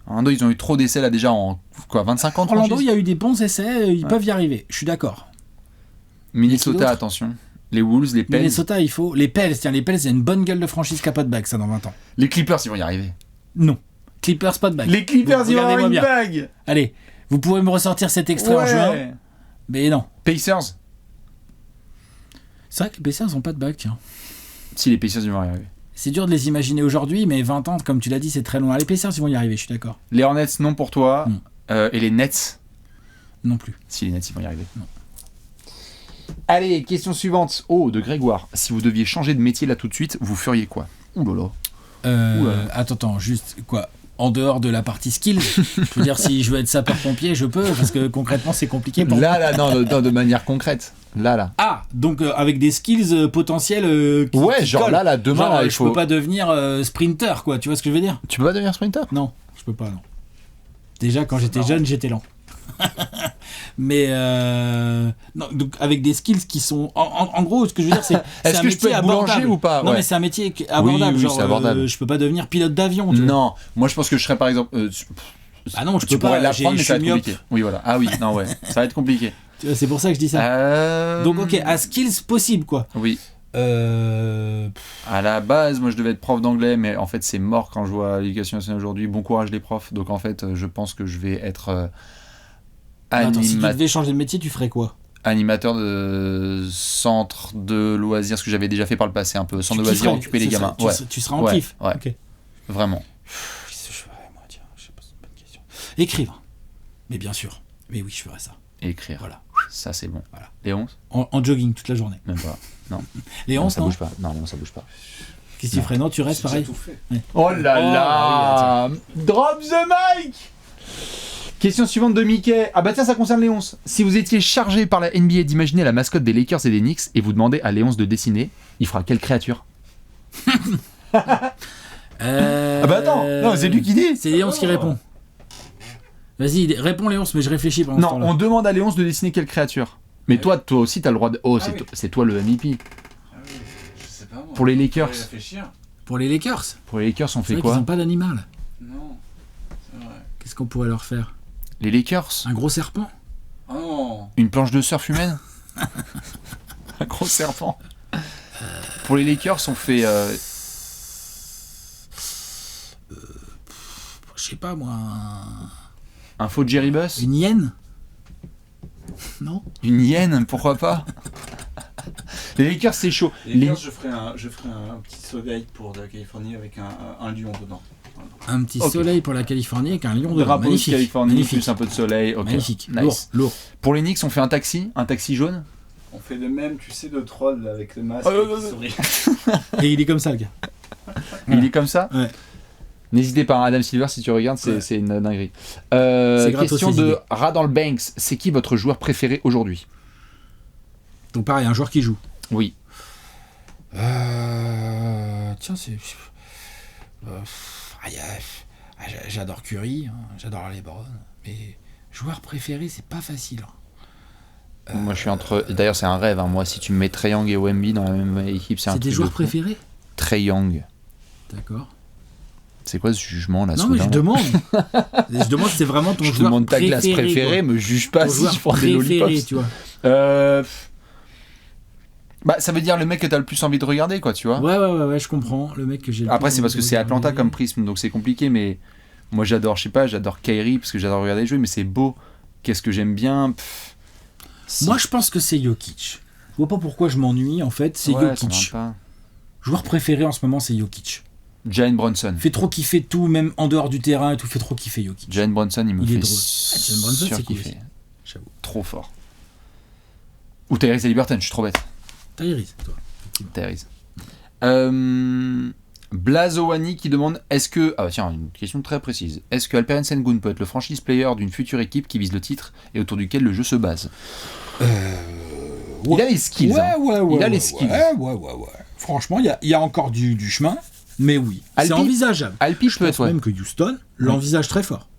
Orlando, ils ont eu trop d'essais là déjà en 25 ans. Orlando, il y a eu des bons essais, ils peuvent y arriver. Je suis d'accord. Minnesota, attention. Les Wolves, les Pels. Minnesota, il faut. Les Pels, il y a une bonne gueule de franchise qui n'a pas de bague, ça, dans 20 ans. Les Clippers, ils vont y arriver. Non. Clippers, pas de bague. Les Clippers, ils vont avoir une bague. Allez, vous pouvez me ressortir cet extrait en juin. Mais non. Pacers. C'est vrai que les Pacers n'ont pas de bague, tiens. Si, les Pacers, ils vont y arriver. C'est dur de les imaginer aujourd'hui, mais 20 ans, comme tu l'as dit, c'est très loin. Les Pacers, ils vont y arriver, je suis d'accord. Les Hornets, non pour toi. Et les Nets? Non plus. Si, les Nets, ils vont y arriver. Non. Allez, question suivante. De Grégoire. Si vous deviez changer de métier là tout de suite, vous feriez quoi? Ouh là là. Attends, juste quoi? En dehors de la partie skills, je veux dire, si je veux être sapeur-pompier, je peux, parce que concrètement, c'est compliqué pour moi. Là, non, de manière concrète. Là. Ah, donc avec des skills potentiels qui genre collent. là, demain, genre, là, il je faut... peux pas devenir sprinter, quoi, tu vois ce que je veux dire? Tu peux pas devenir sprinter? Non, je peux pas, non. Déjà, quand j'étais jeune, j'étais lent. Mais non, donc avec des skills qui sont en gros, ce que je veux dire, c'est est-ce un que je peux métier être boulanger abordable ou pas? Non, mais c'est un métier abordable. Oui, genre, c'est abordable. Je peux pas devenir pilote d'avion. Non, moi je pense que je serais par exemple. Non, je peux pourrais pas. l'apprendre, mais ça va être compliqué. Oui, voilà. Ah oui, non, ouais, ça va être compliqué. C'est pour ça que je dis ça. Donc ok, à skills possible, quoi. Oui. À la base, moi je devais être prof d'anglais, mais en fait c'est mort quand je vois l'éducation nationale aujourd'hui. Bon courage les profs. Donc en fait, je pense que je vais être Attends, si tu devais changer de métier, tu ferais quoi? Animateur de centre de loisirs, ce que j'avais déjà fait par le passé, un peu centre de loisirs, occuper les gamins. Tu seras en kiff. Ouais. Okay. Vraiment. Moi, tiens, je sais pas, c'est une bonne question. Écrire. Mais bien sûr. Mais oui, je ferais ça. Écrire. Voilà. Ça c'est bon. Voilà. Les 11 en jogging toute la journée. Même pas. Non. Les 11 ça bouge pas. Non, ça bouge pas. Qu'est-ce que tu ferais? Non, tu restes pareil. Tout fait. Ouais. Oh là là. Drop the mic. Question suivante de Mickey. Ah bah tiens, ça concerne Léonce. Si vous étiez chargé par la NBA d'imaginer la mascotte des Lakers et des Knicks et vous demandez à Léonce de dessiner, il fera quelle créature? Ah bah attends, non, c'est lui qui dit. C'est Léonce qui répond. Vas-y, réponds Léonce, mais je réfléchis pendant ce temps-là. Non, on demande à Léonce de dessiner quelle créature. Mais toi aussi, t'as le droit de... c'est toi le MVP. Ah oui, je sais pas moi. Pour les Lakers. Pour les Lakers. Pour les Lakers, on fait vrai quoi? Ils n'ont pas d'animal. Non, c'est vrai. Qu'est-ce qu'on pourrait leur faire? Les Lakers. Un gros serpent. Oh non. Une planche de surf humaine. Un gros serpent. Pour les Lakers, on fait... Je sais pas moi... Un faux Jerry Buss. Une hyène. Non. Une hyène, pourquoi pas? Les Lakers, c'est chaud. Les Lakers, je ferai un petit soleil pour la Californie avec un lion dedans. Voilà. Un petit soleil pour la Californie avec un lion dedans. Drapeau de Californie, magnifique. plus un peu de soleil. Okay. Magnifique. Nice. Lourd. Pour les Knicks, on fait un taxi jaune. On fait le même, tu sais, le troll avec le masque qui sourit. Et il est comme ça, le gars. Il est comme ça? Ouais. N'hésitez pas, Adam Silver, si tu regardes, c'est une dinguerie. Question de Rat dans le Banks. C'est qui votre joueur préféré aujourd'hui? Donc pareil, un joueur qui joue. Oui. Tiens, c'est... j'adore Curry, hein, j'adore LeBron, mais joueur préféré, c'est pas facile. Moi, je suis entre... D'ailleurs, c'est un rêve. Hein. Moi, si tu me mets Trae Young et Wemby dans la même équipe, c'est un truc. C'est tes joueurs préférés? Trae Young. D'accord. C'est quoi ce jugement là? Non, mais je demande. Je demande si c'est vraiment ton joueur préféré. Je demande ta glace préférée, me juge pas si je prends des lollipops. Tu vois. Bah, ça veut dire le mec que t'as le plus envie de regarder, quoi, tu vois. Ouais, je comprends. Le mec que j'ai. Après, c'est parce que c'est Atlanta comme prisme, donc c'est compliqué, mais moi j'adore Kyrie parce que j'adore regarder jouer, mais c'est beau. Qu'est-ce que j'aime bien. Moi, je pense que c'est Jokic. Je vois pas pourquoi je m'ennuie, en fait. C'est Jokic. Joueur préféré en ce moment, c'est Jokic. Jalen Brunson. Fait trop kiffer tout, même en dehors du terrain et tout. Fait trop kiffer Jokic. Jalen Brunson, il me fait Jalen Brunson, c'est cool. J'avoue. Trop fort. Ou Tyrese Haliburton, je suis trop bête. Tyrese, toi. Tyrese. Blazowani qui demande est-ce que. Ah, tiens, une question très précise. Est-ce que Alperen Sengun peut être le franchise player d'une future équipe qui vise le titre et autour duquel le jeu se base? Il a les skills. Il a les skills. Ouais. Franchement, il y a encore du chemin, mais oui, c'est envisageable. Alpi, je pense même que Houston l'envisage très fort,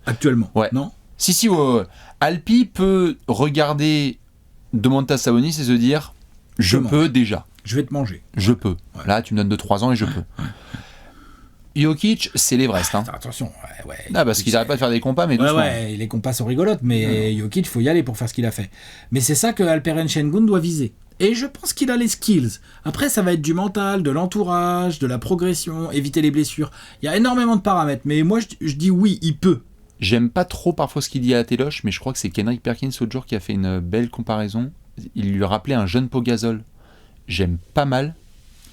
actuellement. Ouais. Non? Si, ouais. Alpi peut regarder Domantas Sabonis et se dire je peux déjà. Je vais te manger. Je peux. Ouais. Là, tu me donnes 2-3 ans et je peux. Jokic, c'est l'Everest. Attention. Ouais. Ah, parce qu'ils n'arrêtent pas de faire des compas, mais doucement. Ouais, les compas sont rigolotes, mais Jokic, il faut y aller pour faire ce qu'il a fait. Mais c'est ça que Alperen Sengun doit viser. Et je pense qu'il a les skills. Après, ça va être du mental, de l'entourage, de la progression, éviter les blessures. Il y a énormément de paramètres, mais moi, je dis oui, il peut. J'aime pas trop parfois ce qu'il dit à Téloche, mais je crois que c'est Kendrick Perkins l'autre jour qui a fait une belle comparaison. Il lui rappelait un jeune Pau Gasol. J'aime pas mal.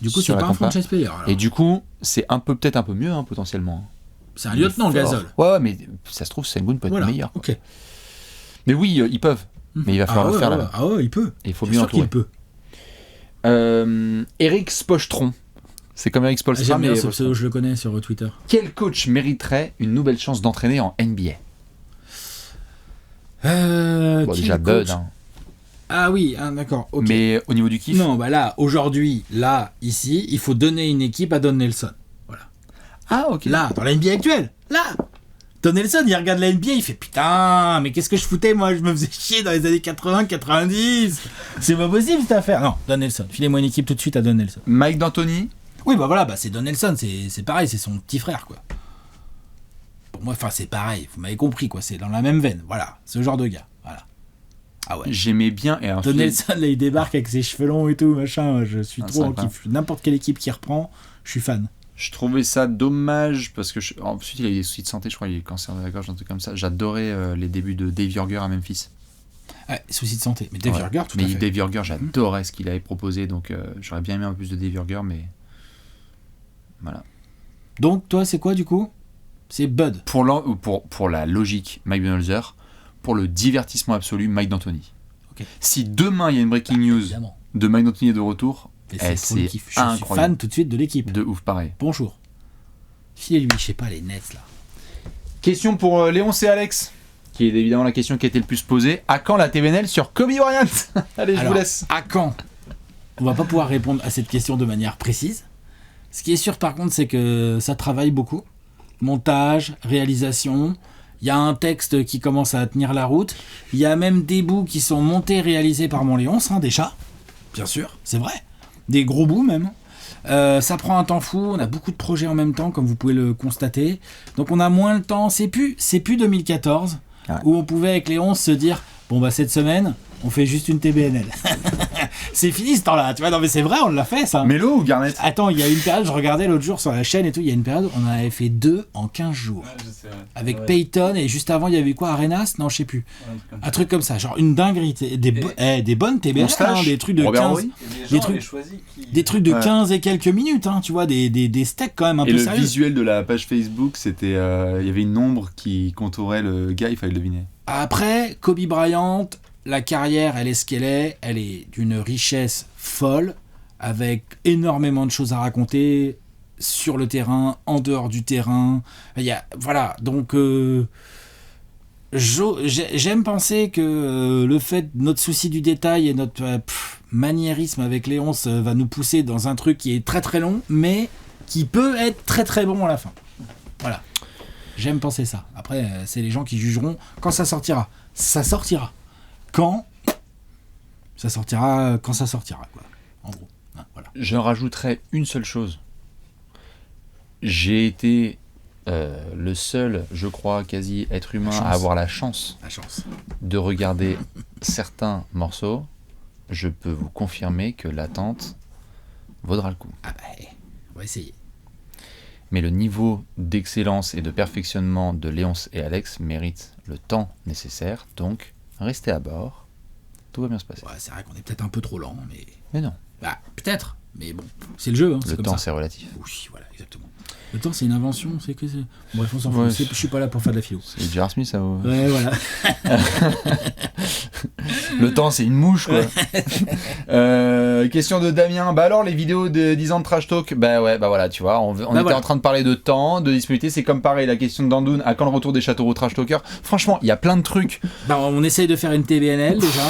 Du coup, c'est pas un franchise player. Alors. Et du coup, c'est peut-être un peu mieux, potentiellement. C'est un lieutenant, Gasol. Ouais, mais ça se trouve, Sengun peut être meilleur. Ok. Mais oui, ils peuvent. Mais il va falloir le faire là. Ah ouais, il peut. Il faut bien l'entourer. Il peut. Eric Spochtron. C'est comme Eric Spoelstra. J'aime bien ce pseudo, je le connais sur Twitter. Quel coach mériterait une nouvelle chance d'entraîner en NBA? Déjà Bud. Ah oui, d'accord. Okay. Mais au niveau du kiff. Non, là, aujourd'hui, ici, il faut donner une équipe à Don Nelson. Voilà. Ah, ok. Là, dans la NBA actuelle. Là. Don Nelson, il regarde la NBA, il fait putain, mais qu'est-ce que je foutais, moi? Je me faisais chier dans les années 80, 90. C'est pas possible cette affaire. Non, Don Nelson. Filez-moi une équipe tout de suite à Don Nelson. Mike D'Antoni. Oui, c'est Don Nelson. C'est pareil, c'est son petit frère, quoi. Pour moi, c'est pareil. Vous m'avez compris, quoi. C'est dans la même veine. Voilà. Ce genre de gars. Voilà. Ah ouais. J'aimais bien. Et Don Nelson, là, il débarque avec ses cheveux longs et tout, machin. Je suis trop en kiff. N'importe quelle équipe qui reprend, je suis fan. Je trouvais ça dommage parce que ensuite il a eu des soucis de santé, je crois, il a eu cancer de la gorge, un truc comme ça. J'adorais les débuts de Dave Joerger à Memphis. Soucis de santé, mais Dave Joerger, tout à fait. Dave Joerger, j'adorais ce qu'il avait proposé, donc j'aurais bien aimé un peu plus de Dave Joerger, mais voilà. Donc toi, c'est quoi du coup? C'est Bud. Pour la logique, Mike Budenholzer. Pour le divertissement absolu, Mike D'Antoni. Okay. Si demain il y a une breaking news de Mike D'Antoni de retour, c'est incroyable. Je suis fan tout de suite de l'équipe. De ouf, pareil. Bonjour. Filez-lui, je sais pas, les Nets là. Question pour Léonce et Alex, qui est évidemment la question qui a été le plus posée. À quand la TVNL sur Kobe Bryant? Allez, je vous laisse. À quand? On va pas pouvoir répondre à cette question de manière précise. Ce qui est sûr par contre, c'est que ça travaille beaucoup. Montage, réalisation. Il y a un texte qui commence à tenir la route. Il y a même des bouts qui sont montés, réalisés par mon Léonce, déjà. Bien sûr, c'est vrai. Des gros bouts même. Ça prend un temps fou, on a beaucoup de projets en même temps, comme vous pouvez le constater. Donc on a moins le temps, c'est plus 2014, où on pouvait avec Léon se dire, cette semaine, on fait juste une TBNL. C'est fini ce temps-là, tu vois, non mais c'est vrai, on l'a fait ça. Mélo ou Garnett? Attends, il y a une période, je regardais l'autre jour sur la chaîne et tout, il y a une période, on en avait fait 2 en 15 jours. Ouais, je sais, ouais. Avec Peyton, et juste avant, il y avait quoi, Arenas? Non, je sais plus. Ouais, un truc comme ça, genre une dinguerie, des bonnes TBNL, des trucs de 15... Des trucs de 15 et quelques minutes, tu vois, des steaks quand même un peu sérieux. Et le visuel de la page Facebook, c'était... il y avait une ombre qui entourait le gars, il fallait le deviner. Après, Kobe Bryant... La carrière, elle est ce qu'elle est. Elle est d'une richesse folle, avec énormément de choses à raconter sur le terrain, en dehors du terrain. Voilà, donc j'aime penser que le fait, notre souci du détail et notre maniérisme avec Léonce va nous pousser dans un truc qui est très très long, mais qui peut être très très bon à la fin. Voilà. J'aime penser ça. Après, c'est les gens qui jugeront quand ça sortira. Ça sortira. Quand ça sortira, quoi, en gros. Voilà. Je rajouterais une seule chose. J'ai été le seul, je crois, quasi être humain à avoir la chance de regarder certains morceaux. Je peux vous confirmer que l'attente vaudra le coup. On va essayer. Mais le niveau d'excellence et de perfectionnement de Léonce et Alex mérite le temps nécessaire, donc restez à bord, tout va bien se passer. Ouais, c'est vrai qu'on est peut-être un peu trop lent, mais... Mais non. Peut-être, mais bon, c'est le jeu. Le temps, c'est relatif. Oui, voilà, exactement. Le temps, c'est une invention, c'est que c'est... Bref, on s'en fout. Je suis pas là pour faire de la philo. C'est J.R. Smith, ça. Ouais, voilà. Le temps, c'est une mouche, quoi. Question de Damien. Bah alors, les vidéos de 10 ans de Trash Talk. Bah ouais, bah voilà, tu vois. On était en train de parler de temps, de disponibilité. C'est comme pareil, la question de Dandoun. À quand le retour des Châteauroux Trash Talkers? Franchement, il y a plein de trucs. Bah, on essaye de faire une TBNL déjà.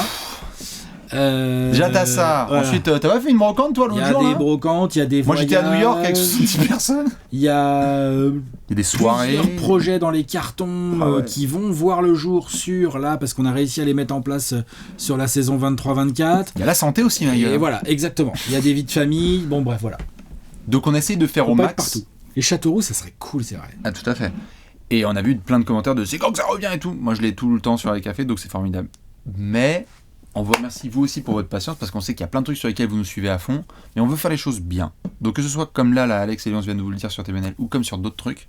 Déjà t'as ça, voilà. Ensuite t'as pas fait une brocante toi l'autre jour? Il y a des brocantes, il y a des voyages. Moi j'étais à New York avec 70 personnes. Il y a des soirées, plusieurs projets dans les cartons qui vont voir le jour parce qu'on a réussi à les mettre en place sur la saison 23-24. Il y a la santé aussi, ma gueule. Et voilà, exactement. Il y a des vies de famille, bon bref, voilà. Donc on essaye de faire au max. Partout. Les Châteauroux, ça serait cool, c'est vrai. Ah tout à fait. Et on a vu plein de commentaires de c'est quand que ça revient et tout. Moi je l'ai tout le temps sur les cafés, donc c'est formidable. Mais on vous remercie vous aussi pour votre patience parce qu'on sait qu'il y a plein de trucs sur lesquels vous nous suivez à fond, mais on veut faire les choses bien. Donc que ce soit comme là Alex et Léon viennent de vous le dire sur TBNL ou comme sur d'autres trucs,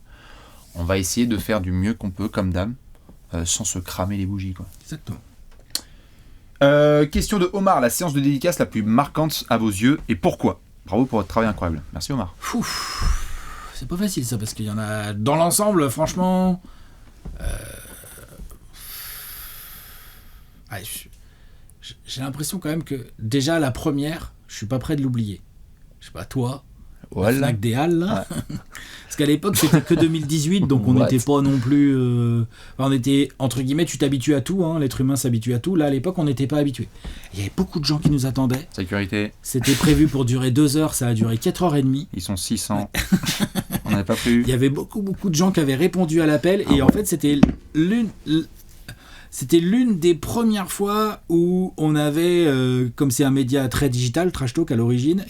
on va essayer de faire du mieux qu'on peut comme dame, sans se cramer les bougies, quoi. Exactement. Question de Omar, la séance de dédicace la plus marquante à vos yeux et pourquoi? Bravo pour votre travail incroyable. Merci Omar. C'est pas facile ça parce qu'il y en a dans l'ensemble, franchement. J'ai l'impression quand même que déjà la première, je suis pas prêt de l'oublier. Je sais pas toi, voilà. La Fnac des Halles là. Ouais. Parce qu'à l'époque c'était que 2018, donc on n'était pas non plus. On était entre guillemets, tu t'habitues à tout, hein, l'être humain s'habitue à tout. Là à l'époque on n'était pas habitué. Il y avait beaucoup de gens qui nous attendaient. Sécurité. C'était prévu pour durer 2 heures, ça a duré 4h30. Ils sont 600. On n'avait pas prévu. Il y avait beaucoup de gens qui avaient répondu à l'appel et en fait c'était l'une des premières fois où on avait, comme c'est un média très digital, Trash Talk à l'origine,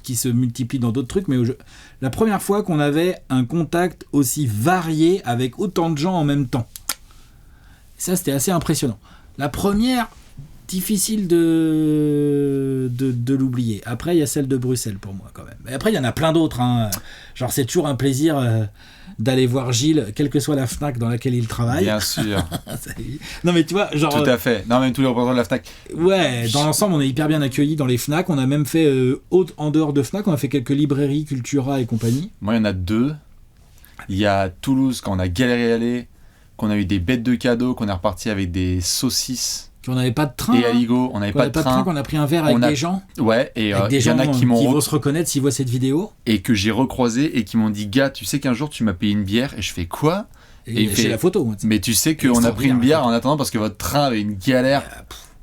qui se multiplie dans d'autres trucs, mais la première fois qu'on avait un contact aussi varié avec autant de gens en même temps. Ça, c'était assez impressionnant. La première, difficile de l'oublier. Après, il y a celle de Bruxelles pour moi quand même. Et après, il y en a plein d'autres. Hein. Genre, c'est toujours un plaisir d'aller voir Gilles, quelle que soit la Fnac dans laquelle il travaille. Bien sûr. Non mais tu vois, genre... Tout à fait. Non, même tous les représentants de la Fnac. Ouais, dans l'ensemble, on est hyper bien accueillis dans les Fnac. On a même fait, en dehors de Fnac, on a fait quelques librairies, Cultura et compagnie. Moi, il y en a 2. Il y a Toulouse, quand on a galéré à aller, qu'on a eu des bêtes de cadeaux, qu'on est reparti avec des saucisses. Qu'on n'avait pas de train. Et à Ligo, on n'avait pas de train. Qu'on a pris un verre avec des gens. Ouais, et il y en a qui vont se reconnaître s'ils voient cette vidéo. Et que j'ai recroisé et qui m'ont dit, gars, tu sais qu'un jour tu m'as payé une bière, et je fais quoi? Et il fait la photo. Moi, mais tu sais qu'on a pris une bière en attendant parce que votre train avait une galère.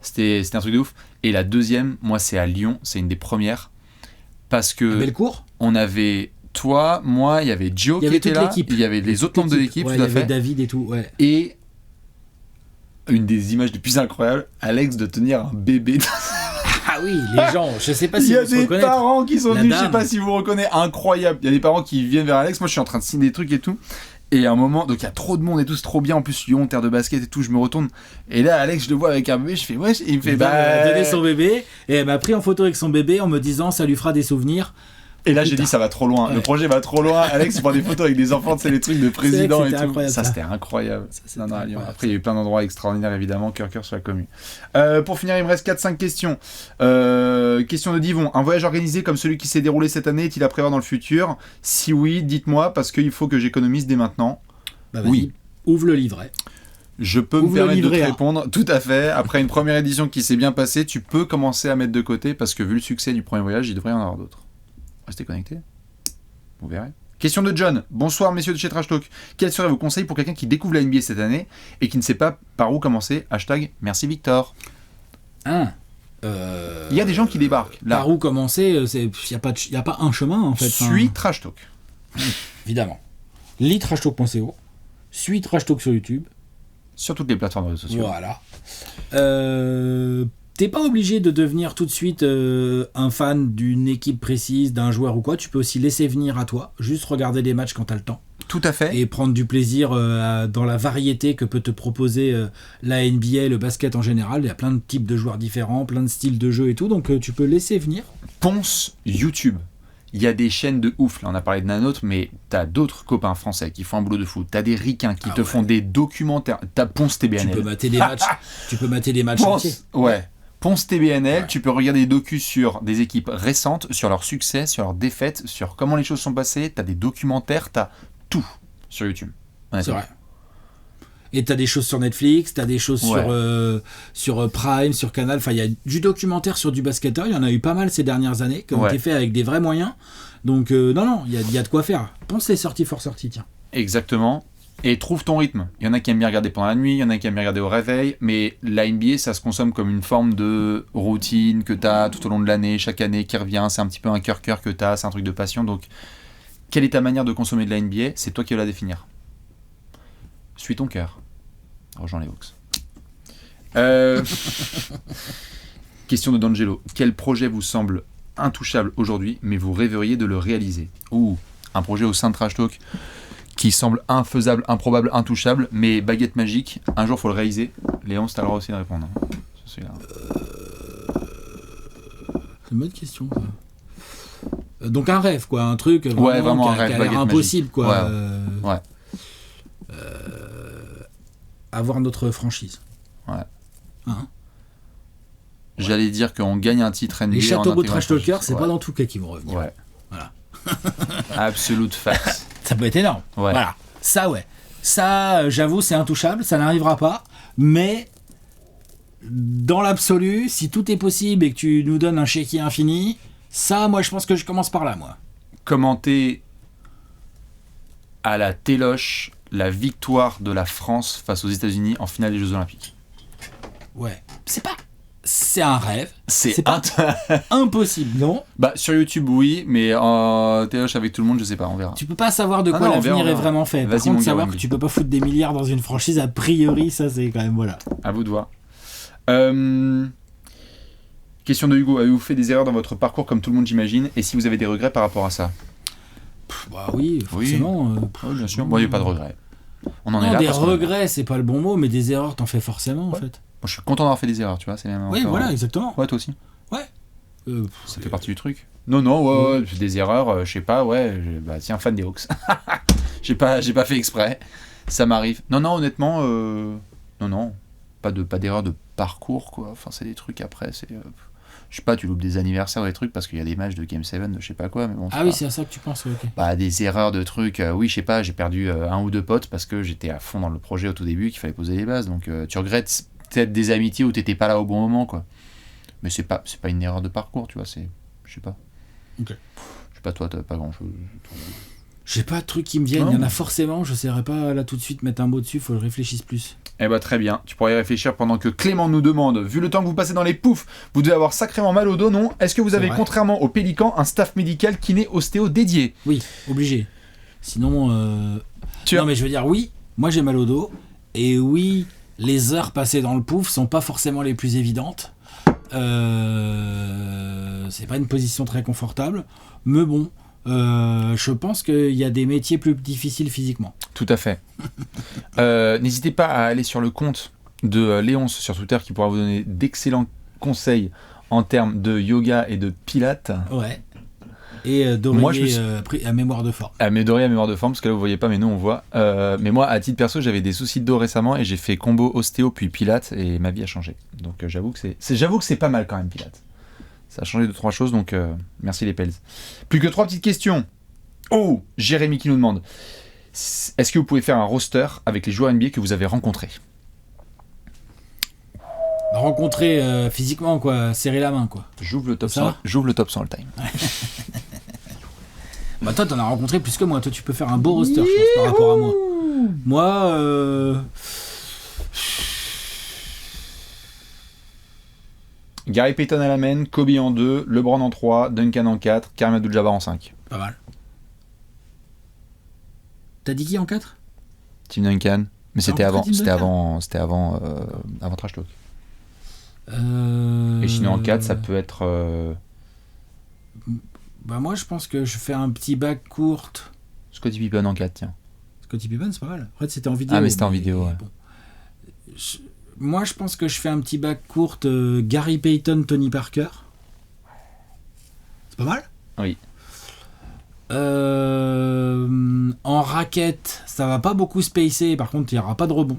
C'était un truc de ouf. Et la deuxième, moi, c'est à Lyon, c'est une des premières. Parce que. Bellecour. On avait toi, moi, il y avait Gio qui était là. Il y avait les autres membres de l'équipe, tout à fait. Il y avait David et tout, ouais. Et. Une des images les plus incroyables, Alex de tenir un bébé. Ah oui, les gens, je sais pas si vous reconnaissez. Il y a des parents qui sont venus, je sais pas si vous reconnaissez, incroyable. Il y a des parents qui viennent vers Alex, moi je suis en train de signer des trucs et tout. Et à un moment, donc il y a trop de monde et tout, c'est trop bien. En plus, Lyon, terre de basket et tout, je me retourne. Et là, Alex, je le vois avec un bébé, je fais wesh. Il me fait elle a donné son bébé et elle m'a pris en photo avec son bébé en me disant ça lui fera des souvenirs. Et là, j'ai dit, ça va trop loin. Ouais. Le projet va trop loin. Alex, il prend des photos avec des enfants, c'est les trucs de président et tout. Ça, c'était incroyable. Après, il y a eu plein d'endroits extraordinaires, évidemment. Cœur sur la commune. Pour finir, il me reste 4-5 questions. Question de Divon. Un voyage organisé comme celui qui s'est déroulé cette année est-il à prévoir dans le futur? Si oui, dites-moi, parce qu'il faut que j'économise dès maintenant. Bah, oui. Ouvre le livret. Je peux me permettre de te répondre. Tout à fait. Après une première édition qui s'est bien passée, tu peux commencer à mettre de côté parce que vu le succès du premier voyage, il devrait y en avoir d'autres. Restez connectés, vous verrez. Question de John. Bonsoir messieurs de chez Trash Talk. Quels seraient vos conseils pour quelqu'un qui découvre la NBA cette année et qui ne sait pas par où commencer? Merci Victor. Il y a des gens qui débarquent. Là. Par où commencer? Il n'y a pas un chemin en fait. Suis Trash Talk. Évidemment. Lis trashtalk.co. Suis Trash Talk sur YouTube. Sur toutes les plateformes de réseaux sociaux. Voilà. T'es pas obligé de devenir tout de suite un fan d'une équipe précise, d'un joueur ou quoi. Tu peux aussi laisser venir à toi, juste regarder des matchs quand t'as le temps. Tout à fait. Et prendre du plaisir dans la variété que peut te proposer la NBA, le basket en général. Il y a plein de types de joueurs différents, plein de styles de jeu et tout, donc tu peux laisser venir. Ponce YouTube. Il y a des chaînes de ouf, là on a parlé de Nanôtre, mais t'as d'autres copains français qui font un boulot de fou. T'as des ricains qui font des documentaires. T'as Ponce TBNL. Tu peux mater des matchs. Tu peux mater des matchs entiers. Ouais. Ponce TBNL, tu peux regarder des docus sur des équipes récentes, sur leurs succès, sur leurs défaites, sur comment les choses sont passées. T'as des documentaires, t'as tout sur YouTube. C'est vrai. Et t'as des choses sur Netflix, t'as des choses sur Prime, sur Canal. Enfin, il y a du documentaire sur du basketteur. Il y en a eu pas mal ces dernières années qui ont été faits avec des vrais moyens. Donc, non, il y a de quoi faire. Ponce les sorties for sorties, tiens. Exactement. Et trouve ton rythme. Il y en a qui aiment bien regarder pendant la nuit, il y en a qui aiment bien regarder au réveil, mais la NBA, ça se consomme comme une forme de routine que tu as tout au long de l'année, chaque année qui revient, c'est un petit peu un cœur-cœur que tu as, c'est un truc de passion. Donc, quelle est ta manière de consommer de la NBA ? C'est toi qui vas la définir. Suis ton cœur. Rejoins les Hawks. Question de D'Angelo. Quel projet vous semble intouchable aujourd'hui, mais vous rêveriez de le réaliser ? Ou un projet au sein de Trash Talk qui semble infaisable, improbable, intouchable, mais baguette magique, un jour faut le réaliser. Léon, c'est à l'heure aussi de répondre. C'est une bonne question. Donc un rêve, quoi, un truc vraiment un rêve, qui a l'air impossible, magique. quoi. Ouais. Avoir notre franchise. Ouais. Hein ? J'allais dire qu'on gagne un titre NBA. Les Châteauroux Trash Talker, c'est pas dans tout cas qui vont revenir. Ouais. Voilà. Absolute fact. Ça peut être énorme. Ouais. Voilà. Ça, j'avoue, c'est intouchable. Ça n'arrivera pas. Mais dans l'absolu, si tout est possible et que tu nous donnes un chéquier infini, ça, moi, je pense que je commence par là, moi. Commenter à la téloche la victoire de la France face aux États-Unis en finale des Jeux Olympiques. Ouais. C'est un rêve. C'est pas impossible, non ? Bah sur YouTube oui, mais en téloche avec tout le monde, je sais pas, on verra. Tu peux pas savoir de quoi l'avenir est vraiment fait. Par contre, savoir que tu peux pas foutre des milliards dans une franchise, a priori, ça c'est quand même voilà. À vous de voir. Question de Hugo, avez-vous fait des erreurs dans votre parcours comme tout le monde j'imagine, et si vous avez des regrets par rapport à ça ? Bah oui, forcément. Oui, bien sûr. Bon, il n'y a pas de regrets. On en est là. Des regrets, c'est pas le bon mot, mais des erreurs, t'en fais forcément en fait. Moi, je suis content d'avoir fait des erreurs, tu vois. C'est même oui, voilà, exactement. Ouais, toi aussi. Ouais. Ça fait partie du truc. Non, des erreurs, je sais pas, bah tiens, fan des Hawks. j'ai pas fait exprès. Ça m'arrive. Non, honnêtement, non. Pas d'erreur de parcours, quoi. Enfin, c'est des trucs après, c'est. Je sais pas, tu loupes des anniversaires ou des trucs parce qu'il y a des matchs de Game 7 de je sais pas quoi, mais bon. Oui, c'est à ça que tu penses, ok. Bah, des erreurs de trucs, oui, je sais pas, j'ai perdu un ou deux potes parce que j'étais à fond dans le projet au tout début, qu'il fallait poser les bases, donc tu regrettes peut-être des amitiés où t'étais pas là au bon moment, quoi. Mais c'est pas une erreur de parcours, tu vois, c'est. Je sais pas. Ok. Je sais pas, toi, t'as pas grand chose. J'ai pas de trucs qui me viennent, il y en a forcément, je saurais pas là tout de suite mettre un mot dessus, faut que je réfléchisse plus. Eh bah très bien, tu pourrais y réfléchir pendant que Clément nous demande, vu le temps que vous passez dans les poufs, vous devez avoir sacrément mal au dos, non ? Est-ce que vous avez, contrairement au Pélican, un staff médical kiné ostéo dédié ? Oui, obligé. Sinon, non mais je veux dire, oui, moi j'ai mal au dos, et oui, les heures passées dans le pouf sont pas forcément les plus évidentes. C'est pas une position très confortable, mais bon, je pense qu'il y a des métiers plus difficiles physiquement. Tout à fait. N'hésitez pas à aller sur le compte de Léonce sur Twitter qui pourra vous donner d'excellents conseils en termes de yoga et de pilates. Ouais. Et d'oreiller à mémoire de forme. D'oreiller à mémoire de forme, parce que là vous voyez pas, mais nous on voit. Mais moi, à titre perso, j'avais des soucis de dos récemment et j'ai fait combo ostéo puis pilates et ma vie a changé. Donc j'avoue que c'est pas mal quand même, pilates. Ça a changé 2-3 choses, donc merci les pels. Plus que 3 petites questions. Oh, Jérémy qui nous demande, est-ce que vous pouvez faire un roster avec les joueurs NBA que vous avez rencontrés ? Rencontrer physiquement, quoi, serrer la main, quoi. J'ouvre le top 100 all time. Bah toi t'en as rencontré plus que moi, toi tu peux faire un beau roster, je pense, par rapport à moi. Moi, Gary Payton à la main, Kobe en 2, LeBron en 3, Duncan en 4, Kareem Abdul-Jabbar en 5. Pas mal. T'as dit qui en 4 ? Tim Duncan, mais c'était avant Trash Talk. Et sinon en 4, ça peut être... Bah moi je pense que je fais un petit bac courte. Scottie Pippen en 4, tiens. Scottie Pippen, c'est pas mal. Après c'était en vidéo. Ah mais c'était en vidéo, ouais. Bon. Moi je pense que je fais un petit bac courte Gary Payton, Tony Parker. C'est pas mal ? Oui. En raquette, ça va pas beaucoup spacer, par contre il n'y aura pas de rebond.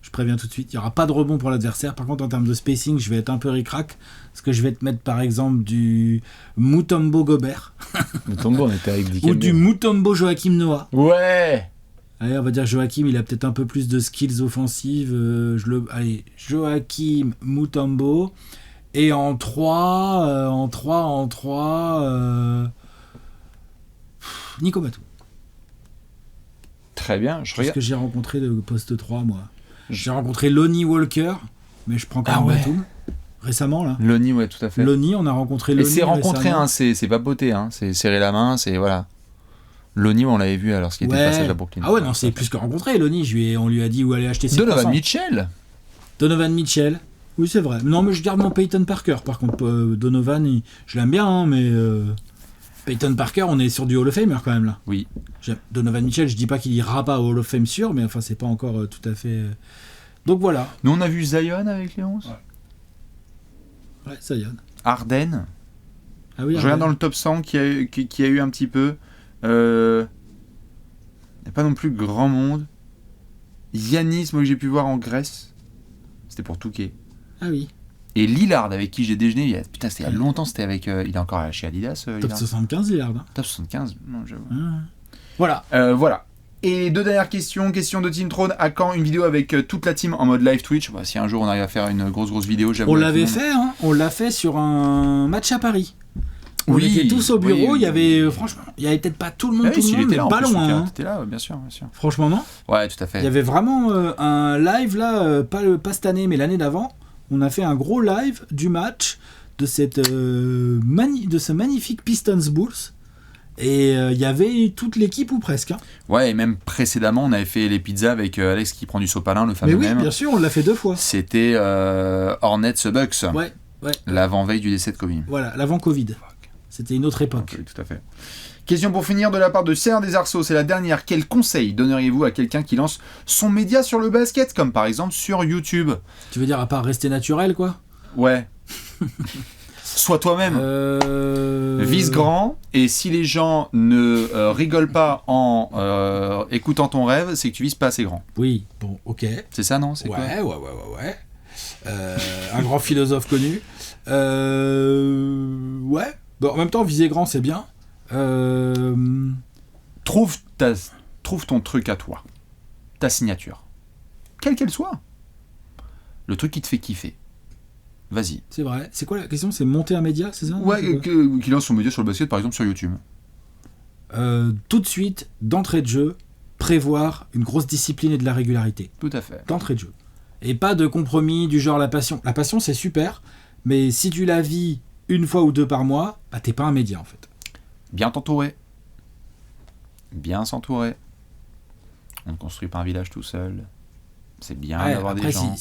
Je préviens tout de suite. Il n'y aura pas de rebond pour l'adversaire. Par contre, en termes de spacing, je vais être un peu ric-rac. Parce que je vais te mettre, par exemple, du Mutombo Gobert. Mutombo, on était avec Dick ou du Mutombo Joachim Noah. Ouais. Allez, on va dire Joachim, il a peut-être un peu plus de skills offensives. Allez, Joachim Mutombo. Et en 3, Nico Batum. Très bien. Parce que j'ai rencontré le poste 3, moi. J'ai rencontré Lonnie Walker, mais je prends quand même Batum. Récemment, là. Lonnie, ouais, tout à fait. Lonnie, on a rencontré Lonnie. Et c'est rencontré, hein, c'est pas beauté, hein, c'est serrer la main, c'est voilà. Lonnie, on l'avait vu alors ce qui était passé à Brooklyn. Ah ouais, non, c'est plus que rencontré. Lonnie, on lui a dit où aller acheter ses Donovan Mitchell. Donovan Mitchell. Oui, c'est vrai. Non, mais je garde mon Peyton Parker. Par contre, Donovan, je l'aime bien, hein, mais Peyton Parker, on est sur du Hall of Famer quand même là. Oui. Donovan Mitchell, je dis pas qu'il ira pas au Hall of Fame sûr, mais enfin, c'est pas encore tout à fait. Donc voilà. Nous, on a vu Zion avec les 11. Ouais, Zion. Harden. Ah oui, je regarde dans le top 100 qui a eu un petit peu. Il n'y a pas non plus grand monde. Giannis, moi que j'ai pu voir en Grèce, c'était pour Touquet. Ah oui. Et Lillard, avec qui j'ai déjeuné, c'était il y a longtemps, c'était avec. Il est encore chez Adidas. Top 75, Lillard. Hein. Top 75, non, j'avoue. Voilà. Voilà. Et deux dernières questions. Question de Team Throne. À quand une vidéo avec toute la team en mode live Twitch ? Si un jour on arrive à faire une grosse vidéo, j'avoue. On l'avait fait, hein. On l'a fait sur un match à Paris. On était tous au bureau, il y avait franchement, il y avait peut-être pas tout le monde, mais pas loin. T'étais là, bien sûr. Franchement, non ? Ouais, tout à fait. Il y avait vraiment un live là, pas cette année, mais l'année d'avant. On a fait un gros live du match de ce magnifique Pistons Bulls. Et il y avait toute l'équipe ou presque. Hein. Ouais, et même précédemment, on avait fait les pizzas avec Alex qui prend du sopalin, le fameux même. Mais oui, même. bien sûr, on l'a fait 2 fois. C'était Hornets Bucks. Ouais. L'avant-veille du décès de Kobe. Voilà, l'avant-Covid. C'était une autre époque. Oui, tout à fait. Question pour finir de la part de Serre des Arceaux, c'est la dernière. Quel conseil donneriez-vous à quelqu'un qui lance son média sur le basket, comme par exemple sur YouTube ? Tu veux dire à part rester naturel, quoi ? Ouais. Sois toi-même. Vise grand, et si les gens ne rigolent pas en écoutant ton rêve, c'est que tu vises pas assez grand. Oui, bon, ok. C'est ça, non ? C'est ouais. Un grand philosophe connu. Ouais. Bon, en même temps, viser grand, c'est bien. Trouve ton truc à toi. Ta signature. Quelle qu'elle soit. Le truc qui te fait kiffer. Vas-y. C'est vrai. C'est quoi la question ? C'est monter un média, c'est ça ? Ouais, qui lance son média sur le basket, par exemple sur YouTube. Tout de suite, d'entrée de jeu, prévoir une grosse discipline et de la régularité. Tout à fait. D'entrée de jeu. Et pas de compromis du genre la passion. La passion, c'est super, mais si tu la vis 1 fois ou 2 par mois, bah t'es pas un média en fait. Bien t'entourer. Bien s'entourer. On ne construit pas un village tout seul. C'est bien d'avoir des gens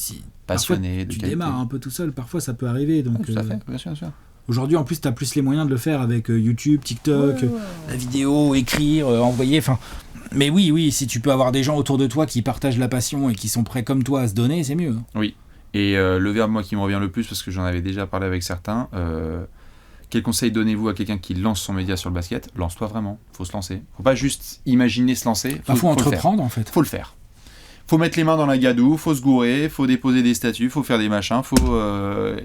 passionnés, de tu qualité. démarres un peu tout seul, parfois ça peut arriver. Donc, tout à fait, bien sûr. Aujourd'hui, en plus, tu as plus les moyens de le faire avec YouTube, TikTok, la vidéo, écrire, envoyer. Mais oui, si tu peux avoir des gens autour de toi qui partagent la passion et qui sont prêts comme toi à se donner, c'est mieux. Oui. Et le verbe, moi, qui me revient le plus, parce que j'en avais déjà parlé avec certains, quel conseil donnez-vous à quelqu'un qui lance son média sur le basket ? Lance-toi vraiment, faut se lancer. Faut pas juste imaginer se lancer. Faut entreprendre, en fait. Faut le faire. Faut mettre les mains dans la gadoue, faut se gourer, faut déposer des statuts, faut faire des machins, faut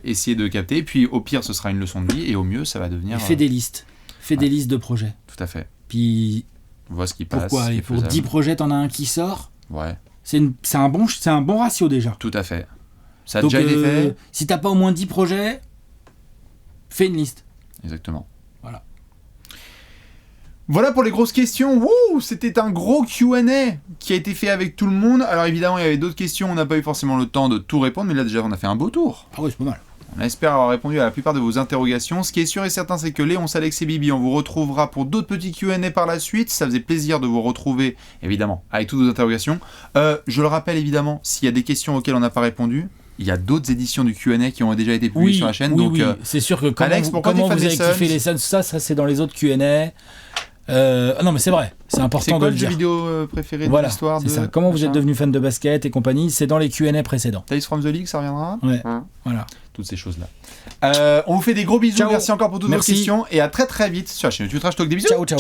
essayer de capter. Puis au pire, ce sera une leçon de vie, et au mieux, ça va devenir... Fais des listes. Fais des listes de projets. Tout à fait. Puis... On voit ce qui passe. Pourquoi ? Et pour 10 projets, t'en as un qui sort ? Ouais. C'est un bon ratio déjà. Tout à fait. Ça a déjà été fait. Si t'as pas au moins 10 projets, fais une liste. Exactement. Voilà. Voilà pour les grosses questions. Wouh, c'était un gros Q&A qui a été fait avec tout le monde. Alors évidemment, il y avait d'autres questions. On n'a pas eu forcément le temps de tout répondre. Mais là, déjà, on a fait un beau tour. Ah oui, c'est pas mal. On espère avoir répondu à la plupart de vos interrogations. Ce qui est sûr et certain, c'est que Léonce, Alex et Bibi, on vous retrouvera pour d'autres petits Q&A par la suite. Ça faisait plaisir de vous retrouver, évidemment, avec toutes vos interrogations. Je le rappelle, évidemment, s'il y a des questions auxquelles on n'a pas il y a d'autres éditions du Q&A qui ont déjà été publiées sur la chaîne. Oui. C'est sûr que comment vous avez kiffé les Suns, ça c'est dans les autres Q&A. Non mais c'est vrai, c'est important de le dire. C'est quoi le jeu vidéo préféré de l'histoire c'est ça. Comment vous êtes devenu fan de basket et compagnie, c'est dans les Q&A précédents. Tales from the League, ça reviendra. Ouais, voilà. Toutes ces choses-là. On vous fait des gros bisous. Ciao. Merci encore pour toutes vos questions. Et à très très vite sur la chaîne YouTube Trash Talk. Des bisous. Ciao.